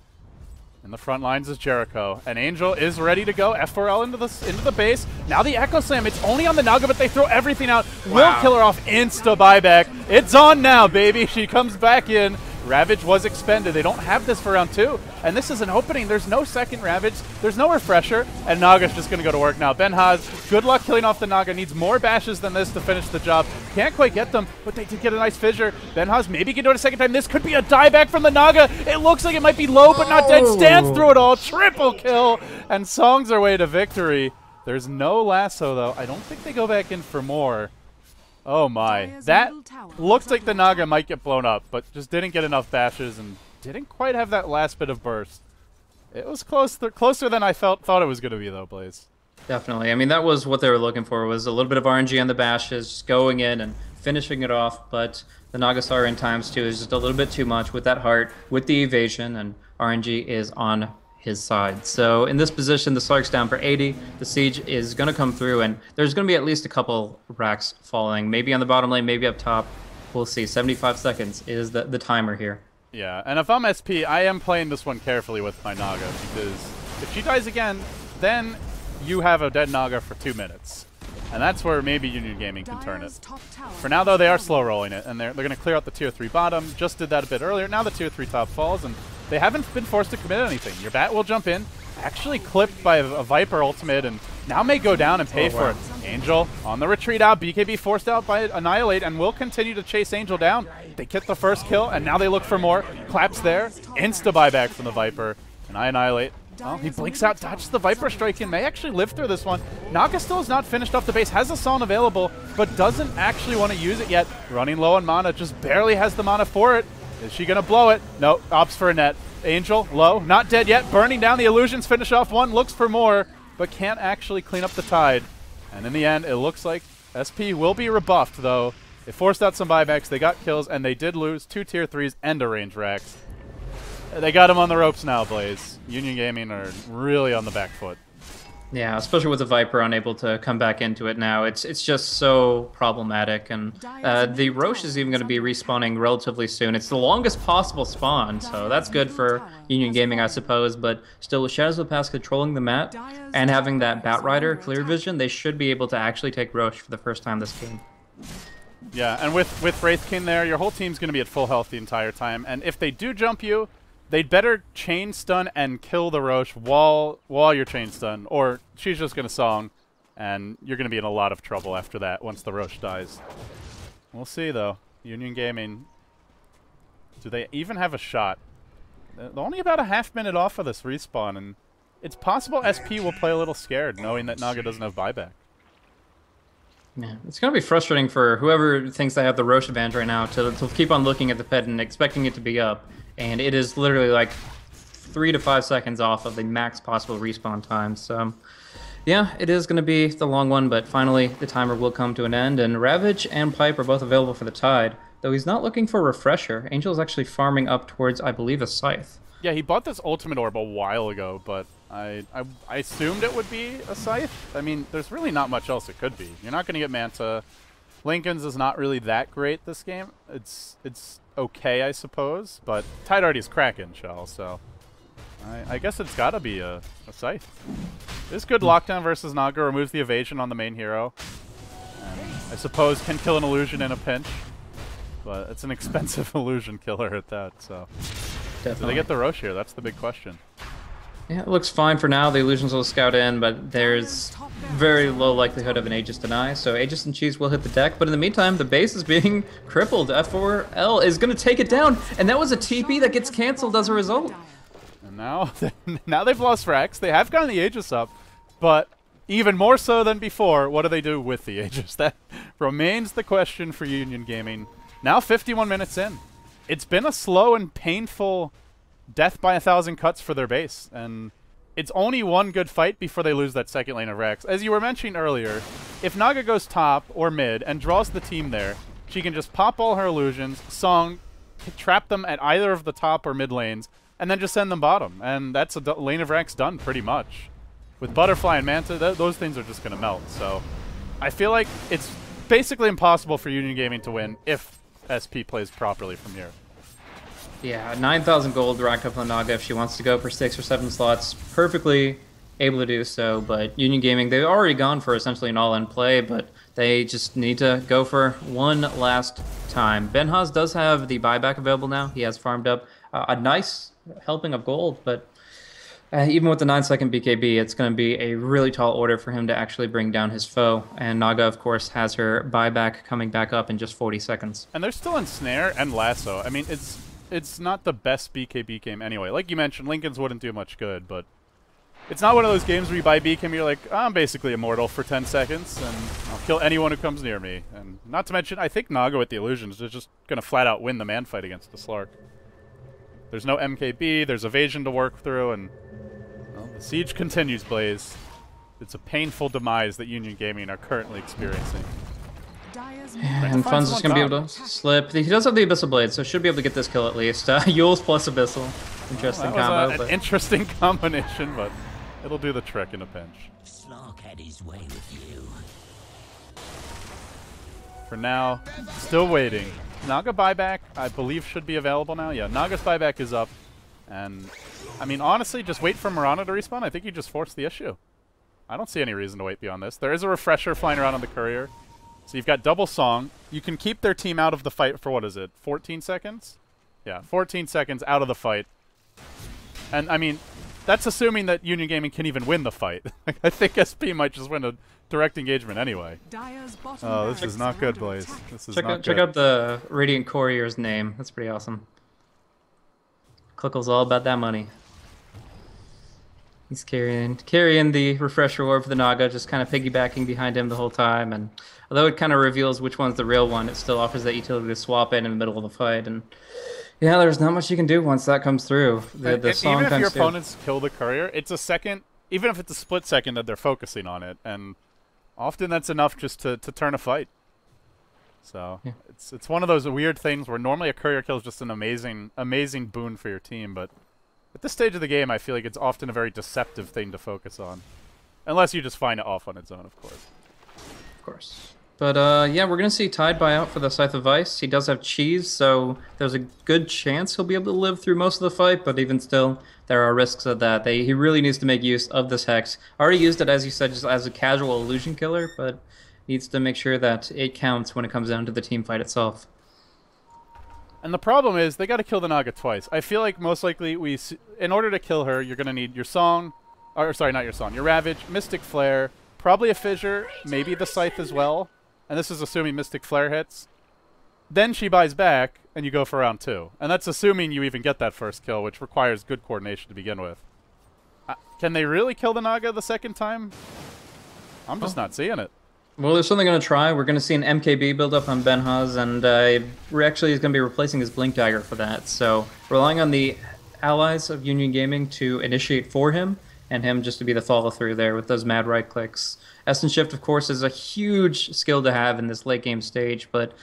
In the front lines is Jericho, and Angel is ready to go. F4L into the base. Now the Echo Slam. It's only on the Naga, but they throw everything out. Wow. Will kill her off. Insta buyback. It's on now, baby. She comes back in. Ravage was expended. They don't have this for round 2. And this is an opening. There's no second Ravage. There's no Refresher. And Naga's just going to go to work now. Benhaz, good luck killing off the Naga. Needs more bashes than this to finish the job. Can't quite get them, but they did get a nice fissure. Benhaz maybe can do it a second time. This could be a dieback from the Naga. It looks like it might be low, but not dead. Stands through it all. Triple kill. And songs their way to victory. There's no lasso, though. I don't think they go back in for more. Oh my, that looked like the Naga might get blown up, but just didn't get enough bashes and didn't quite have that last bit of burst. It was closer than I thought it was going to be, though, Blaze. Definitely. I mean, that was what they were looking for, was a little bit of RNG on the bashes, just going in and finishing it off, but the Naga Siren ×2 is just a little bit too much with that heart, with the evasion, and RNG is on his side. So in this position, the Slark's down for 80. The Siege is going to come through, and there's going to be at least a couple racks falling. Maybe on the bottom lane, maybe up top. We'll see. 75 seconds is the timer here. Yeah, and if I'm SP, I am playing this one carefully with my Naga, because if she dies again, then you have a dead Naga for 2 minutes. And that's where maybe Union Gaming can turn it. For now, though, they are slow rolling it, and they're going to clear out the tier 3 bottom. Just did that a bit earlier. Now the tier 3 top falls, and they haven't been forced to commit anything. Your bat will jump in. actually clipped by a Viper ultimate, and now may go down and pay for it. Angel on the retreat out. BKB forced out by Annihilate and will continue to chase Angel down. They get the first kill, and now they look for more. Claps there. Insta buyback from the Viper. And Annihilate. Well, he blinks out, dodges the Viper strike, and may actually live through this one. Naga still is not finished off the base, has a Assault available, but doesn't actually want to use it yet. Running low on mana, just barely has the mana for it. Is she going to blow it? No, opts for a net. Angel, low, not dead yet, burning down the illusions, finish off one, looks for more, but can't actually clean up the tide. And in the end, it looks like SP will be rebuffed, though. They forced out some buybacks, they got kills, and they did lose 2 tier 3s and a range Rax. They got him on the ropes now, Blaze. Union Gaming are really on the back foot. Yeah, especially with the Viper unable to come back into it now. It's just so problematic. And the Roche is even going to be respawning relatively soon. It's the longest possible spawn, so that's good for Union Gaming, I suppose. But still, with Shadows of the Past controlling the map and having that Batrider clear vision, they should be able to actually take Roche for the first time this game. Yeah, and with Wraith King there, your whole team's going to be at full health the entire time. And if they do jump you, they'd better chain stun and kill the Roche while you're chain stun, or she's just going to song, and you're going to be in a lot of trouble after that once the Roche dies. We'll see, though. Union Gaming, do they even have a shot? They're only about a half-minute off of this respawn, and it's possible SP will play a little scared, knowing that Naga doesn't have buyback. Yeah, it's going to be frustrating for whoever thinks they have the Roche advantage right now to keep on looking at the pet and expecting it to be up. And it is literally like 3 to 5 seconds off of the max possible respawn time. So, yeah, it is going to be the long one, but finally the timer will come to an end. And Ravage and Pipe are both available for the Tide, though he's not looking for a refresher. Angel is actually farming up towards, I believe, a Scythe. Yeah, he bought this Ultimate Orb a while ago, but I assumed it would be a Scythe. I mean, there's really not much else it could be. You're not going to get Manta. Lincoln's is not really that great this game. It's okay, I suppose, but Tide already is Kraken Shell, so I guess it's got to be a Scythe. This good lockdown versus Naga removes the evasion on the main hero, and I suppose can kill an illusion in a pinch, but it's an expensive illusion killer at that, so. Definitely. Do they get the Roche here? That's the big question. Yeah, it looks fine for now. The illusions will scout in, but there's very low likelihood of an Aegis deny, so Aegis and Cheese will hit the deck. But in the meantime, the base is being crippled. F4L is going to take it down, and that was a TP that gets canceled as a result. And now they've lost Rax. They have gotten the Aegis up, but even more so than before, what do they do with the Aegis? That remains the question for Union Gaming. Now 51 minutes in. It's been a slow and painful death by 1,000 cuts for their base, and it's only one good fight before they lose that second lane of Rax. As you were mentioning earlier, if Naga goes top or mid and draws the team there, she can just pop all her illusions, song, trap them at either of the top or mid lanes, and then just send them bottom. And that's a lane of Rax done pretty much. With Butterfly and Manta, those things are just going to melt. So I feel like it's basically impossible for Union Gaming to win if SP plays properly from here. Yeah, 9,000 gold racked up on Naga if she wants to go for 6 or 7 slots. Perfectly able to do so, but Union Gaming, they've already gone for essentially an all-in play, but they just need to go for one last time. Benhaz does have the buyback available now. He has farmed up a nice helping of gold, but even with the 9-second BKB, it's going to be a really tall order for him to actually bring down his foe. And Naga, of course, has her buyback coming back up in just 40 seconds. And they're still in Snare and Lasso. I mean, it's not the best BKB game anyway. Like you mentioned, Lincoln's wouldn't do much good, but it's not one of those games where you buy BKB and you're like, oh, I'm basically immortal for 10 seconds, and I'll kill anyone who comes near me. And not to mention, I think Naga with the illusions is just going to flat out win the man fight against the Slark. There's no MKB, there's evasion to work through, and well, the siege continues, Blaze. It's a painful demise that Union Gaming are currently experiencing. And Fun's just going to be able to slip. He does have the Abyssal Blade, so should be able to get this kill at least. Yules plus Abyssal. Interesting combo. An interesting combination, but it'll do the trick in a pinch. Slark had his way with you. For now, still waiting. Naga buyback, I believe, should be available now. Yeah, Naga's buyback is up. And, I mean, honestly, just wait for Mirana to respawn. I think you just forced the issue. I don't see any reason to wait beyond this. There is a refresher flying around on the courier. So you've got double song. You can keep their team out of the fight for, what is it, 14 seconds? Yeah, 14 seconds out of the fight. And, I mean, that's assuming that Union Gaming can even win the fight. I think SP might just win a direct engagement anyway. Dire's bottom Oh, this barracks is not are good, under Blaze. attack. This is Check not out, check good. out the Radiant Courier's name. That's pretty awesome. Clickle's all about that money. He's carrying the refresher orb for the Naga, just kind of piggybacking behind him the whole time. And although it kind of reveals which one's the real one, it still offers that utility to swap in the middle of the fight. And yeah, there's not much you can do once that comes through. The song even if your comes through. opponents kill the courier, it's a second, even if it's a split second that they're focusing on it, and often that's enough just to turn a fight. So Yeah. it's one of those weird things where normally a courier kill is just an amazing boon for your team, but at this stage of the game, I feel like it's often a very deceptive thing to focus on, unless you just find it off on its own, of course. Of course. But yeah, we're going to see Tide buy out for the Scythe of Ice. He does have cheese, so there's a good chance he'll be able to live through most of the fight, but even still, there are risks of that. He really needs to make use of this Hex. Already used it, as you said, just as a casual illusion killer, but needs to make sure that it counts when it comes down to the team fight itself. And the problem is, they got to kill the Naga twice. I feel like most likely in order to kill her, you're going to need your Song, or sorry, not your Song, your Ravage, Mystic Flare, probably a Fissure, maybe the Scythe as well. And this is assuming Mystic Flare hits. Then she buys back, and you go for round 2. And that's assuming you even get that first kill, which requires good coordination to begin with. Can they really kill the Naga the second time? I'm just not seeing it. Well, they're certainly going to try. We're going to see an MKB build up on Benhaz, and we're actually going to be replacing his Blink Dagger for that. So relying on the allies of Union Gaming to initiate for him, and him just to be the follow-through there with those mad right clicks. Essence Shift, of course, is a huge skill to have in this late game stage, but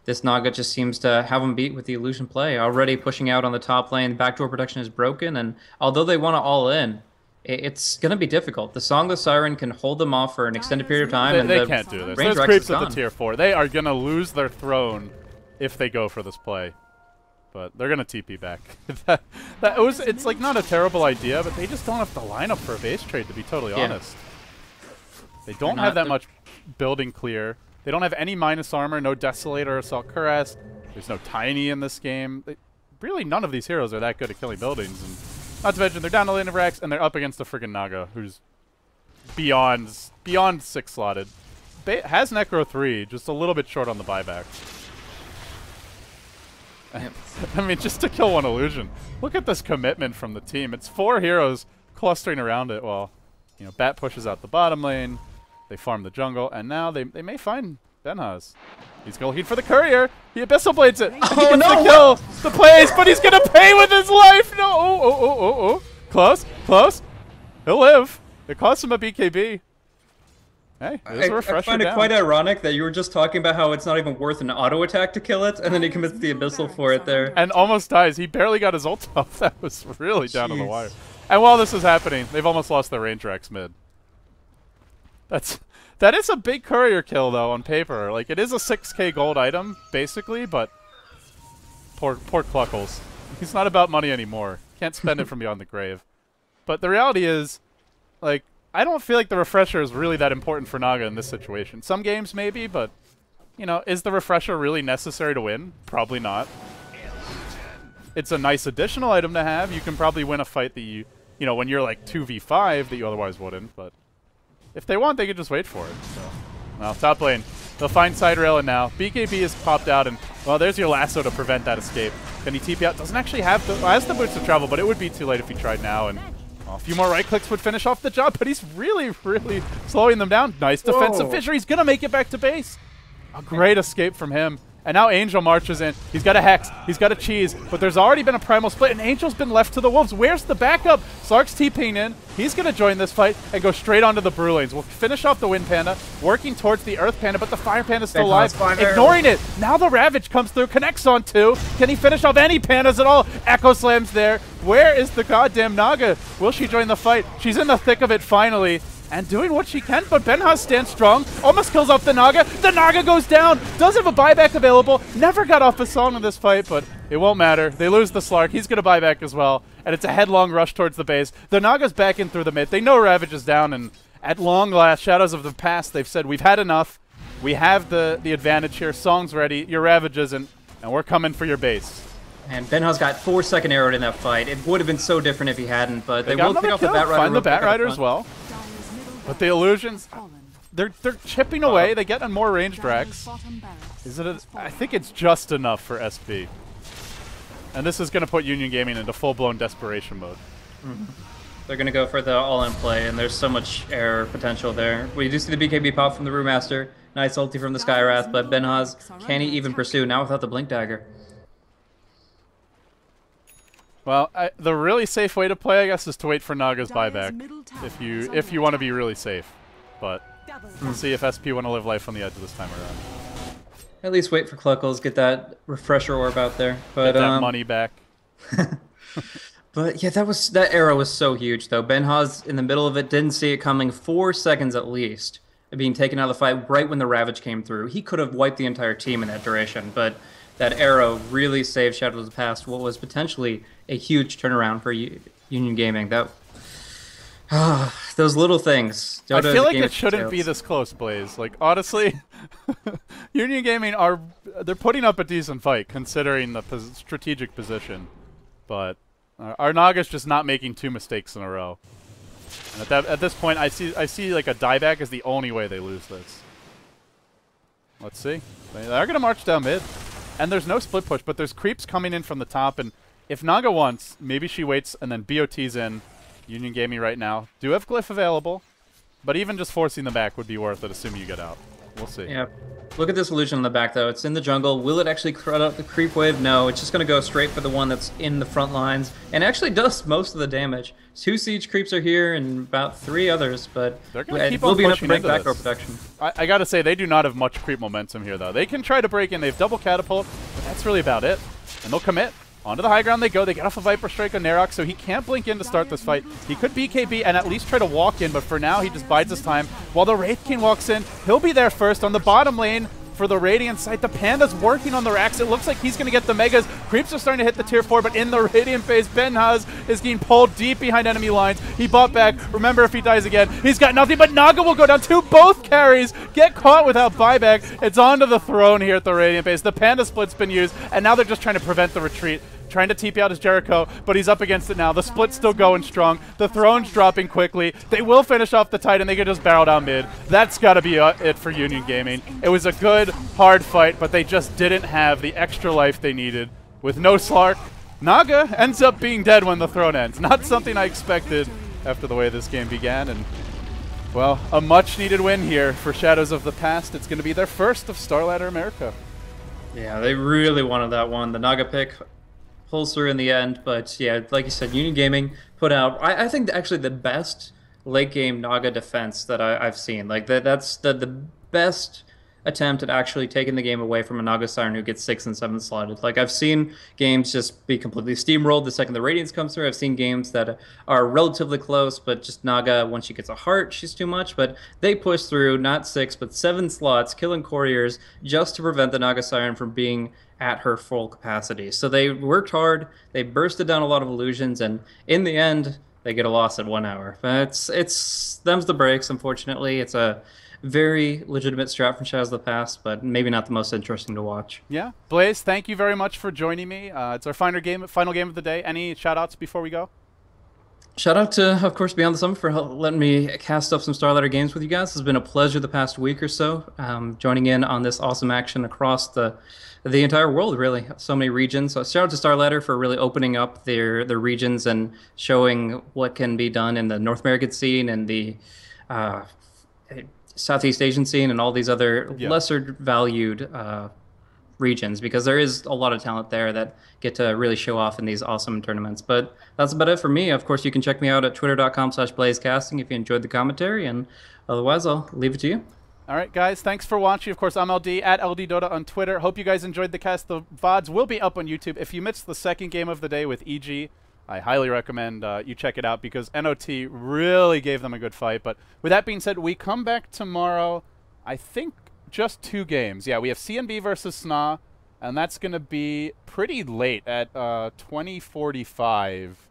this Naga just seems to have him beat with the illusion play. Already pushing out on the top lane, backdoor protection is broken, and although they want to all in, it's going to be difficult. The Song of the Siren can hold them off for an extended period of time. They and can't do this. Range There's Rex creeps is at the gone. tier 4. They are going to lose their throne if they go for this play. But they're going to TP back. It's like not a terrible idea, but they just don't have the lineup for a base trade, to be totally honest. They don't have that much building clear. They don't have any minus armor, no Desolator or Assault Cuirass. There's no Tiny in this game. Really, none of these heroes are that good at killing buildings. And not to mention, they're down to lane of Rax, and they're up against a friggin' Naga, who's beyond 6-slotted. Has Necro 3, just a little bit short on the buyback. I mean, just to kill one illusion. Look at this commitment from the team. It's 4 heroes clustering around it while, you know, Bat pushes out the bottom lane. They farm the jungle, and now they may find Benhaz. He's looking for the courier. He Abyssal Blades it. Oh, he gets no, the kill. The plays, but he's going to pay with his life. No. Oh. Close. He'll live. It cost him a BKB. Hey, there's a refresher I find it down. quite ironic that you were just talking about how it's not even worth an auto attack to kill it, and then he commits the Abyssal for it there. And almost dies. He barely got his ult off. That was really down to the wire. And while this is happening, they've almost lost their range Rex mid. That is a big courier kill, though, on paper. Like, it is a 6k gold item, basically, but poor Cluckles. He's not about money anymore. Can't spend it from beyond the grave. But the reality is, like, I don't feel like the refresher is really that important for Naga in this situation. Some games maybe, but, you know, is the refresher really necessary to win? Probably not. It's a nice additional item to have. You can probably win a fight that you know, when you're like 2v5 that you otherwise wouldn't, but if they want, they could just wait for it. So, well, top lane. They'll find side railing now. BKB is popped out, and, well, there's your lasso to prevent that escape. Can he TP out? Doesn't actually have the, has the boots to travel, but it would be too late if he tried now, and a few more right clicks would finish off the job, but he's really slowing them down. Nice defensive fissure. He's going to make it back to base. A great escape from him. And now Angel marches in. He's got a Hex. He's got a Cheese. But there's already been a Primal Split, and Angel's been left to the Wolves. Where's the backup? Slark's TPing in. He's going to join this fight and go straight onto the Brew lanes. We'll finish off the Wind Panda, working towards the Earth Panda, but the Fire Panda's still alive. Ignoring it. Now the Ravage comes through, connects on 2. Can he finish off any Pandas at all? Echo Slam's there. Where is the goddamn Naga? Will she join the fight? She's in the thick of it finally. And doing what she can, but Benhaz stands strong. Almost kills off the Naga. The Naga goes down. Does have a buyback available. Never got off a song in this fight, but it won't matter. They lose the Slark. He's going to buy back as well. And it's a headlong rush towards the base. The Naga's back in through the mid. They know Ravage is down, and at long last, Shadows of the Past, they've said, we've had enough. We have the advantage here. Song's ready. Your Ravage isn't, and we're coming for your base. And Benha's got 4-second arrowed in that fight. It would have been so different if he hadn't, but they will got pick off another the kill. Bat Rider. Find the real quick Bat at Rider front. as well. Dire's middle But the illusions, fallen. they're chipping away. They get on more ranged Dire's Rex. bottom barracks Is it? has I fallen. think it's just enough for SP. And this is going to put Union Gaming into full-blown desperation mode. They're going to go for the all-in play, and there's so much error potential there. We do see the BKB pop from the Brewmaster. Nice ulti from the Skywrath, but Benhaz, can he even pursue now without the Blink Dagger? Well, the really safe way to play, I guess, is to wait for Naga's Dire's buyback. middle tower If is you under want to be attack. really safe. But Double we'll see if SP want to live life on the edge this time around. At least wait for Cluckles, get that refresher orb out there. But Get that money back. But yeah, that arrow was so huge though. Benhaz in the middle of it didn't see it coming. 4 seconds at least of being taken out of the fight right when the Ravage came through. He could have wiped the entire team in that duration, but that arrow really saved Shadows of the Past, what was potentially a huge turnaround for Union Gaming. That those little things. I Dota feel is a like game it of shouldn't be details. this close, Blaze. Like, honestly, Union Gaming they're putting up a decent fight considering the strategic position. But our Naga's just not making 2 mistakes in a row. And at this point, I see like a dieback as the only way they lose this. Let's see. They're going to march down mid. And there's no split push, but there's creeps coming in from the top. And if Naga wants, maybe she waits and then BOT's in. Union Gaming right now do have Glyph available, but even just forcing them back would be worth it, assuming you get out. We'll see. Yeah. Look at this illusion in the back, though. It's in the jungle. Will it actually cut out the creep wave? No, it's just going to go straight for the one that's in the front lines, and actually does most of the damage. 2 siege creeps are here, and about 3 others, but They're gonna keep it will on be enough to pushing break into back row this. protection. I gotta say, they do not have much creep momentum here, though. They can try to break in. They have double catapult, but that's really about it. And they'll commit. Onto the high ground they go. They get off a Viper Strike on Narok, so he can't blink in to start this fight. He could BKB and at least try to walk in, but for now, he just bides his time. While the Wraith King walks in, he'll be there first on the bottom lane. For the Radiant site, the Panda's working on the racks. It looks like he's going to get the Megas. Creeps are starting to hit the tier 4, but in the Radiant phase, Benhaz is getting pulled deep behind enemy lines. He bought back. Remember, if he dies again, he's got nothing, but Naga will go down too. Both carries get caught without buyback. It's onto the throne here at the Radiant base. The Panda split's been used, and now they're just trying to prevent the retreat. Trying to TP out his Jericho, but he's up against it now. The split's still going strong. The throne's dropping quickly. They will finish off the Titan. They can just barrel down mid. That's got to be it for Union Gaming. It was a good, hard fight, but they just didn't have the extra life they needed. With no Slark, Naga ends up being dead when the throne ends. Not something I expected after the way this game began. And, well, a much-needed win here for Shadows of the Past. It's going to be their first of Starladder America. Yeah, they really wanted that one. The Naga pick pulls through in the end, but yeah, like you said, Union Gaming put out, I think actually the best late game Naga defense that I've seen. Like that's the best attempt at actually taking the game away from a Naga Siren who gets 6 and 7 slotted. Like I've seen games just be completely steamrolled the second the Radiance comes through. I've seen games that are relatively close, but just Naga, once she gets a heart, she's too much. But they push through not 6 but 7 slots, killing couriers just to prevent the Naga Siren from being at her full capacity. So they worked hard, they bursted down a lot of illusions, and in the end, they get a loss at 1 hour. But it's them's the breaks, unfortunately. It's a very legitimate strat from Shadows of the Past, but maybe not the most interesting to watch. Yeah. Blaze, thank you very much for joining me. It's our final game of the day. Any shout-outs before we go? Shout out to, of course, Beyond the Summer for letting me cast up some Starladder games with you guys. It's been a pleasure the past week or so, joining in on this awesome action across the entire world, really. So many regions. So shout out to Starladder for really opening up their regions and showing what can be done in the North American scene and the Southeast Asian scene and all these other lesser valued regions, because there is a lot of talent there that get to really show off in these awesome tournaments. But that's about it for me. Of course, you can check me out at twitter.com/blazecasting if you enjoyed the commentary, and otherwise I'll leave it to you. All right, guys, thanks for watching. Of course, I'm LD at LDDota on Twitter. Hope you guys enjoyed the cast. The VODs will be up on YouTube. If you missed the second game of the day with EG, I highly recommend you check it out because NOT really gave them a good fight. But with that being said, we come back tomorrow, I think just 2 games. Yeah, we have CNB versus SNA, and that's going to be pretty late at 2045.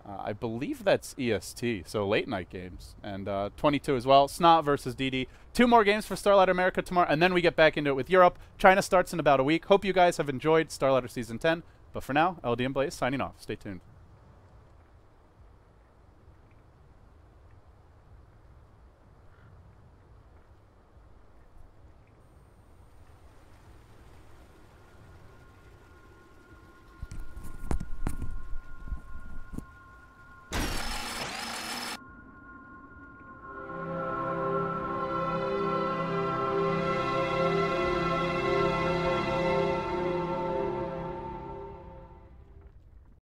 I believe that's EST, so late night games. And 22 as well. SNA versus DD. 2 more games for Starladder America tomorrow, and then we get back into it with Europe. China starts in about a week. Hope you guys have enjoyed Starladder Season 10. But for now, LD and Blaze signing off. Stay tuned.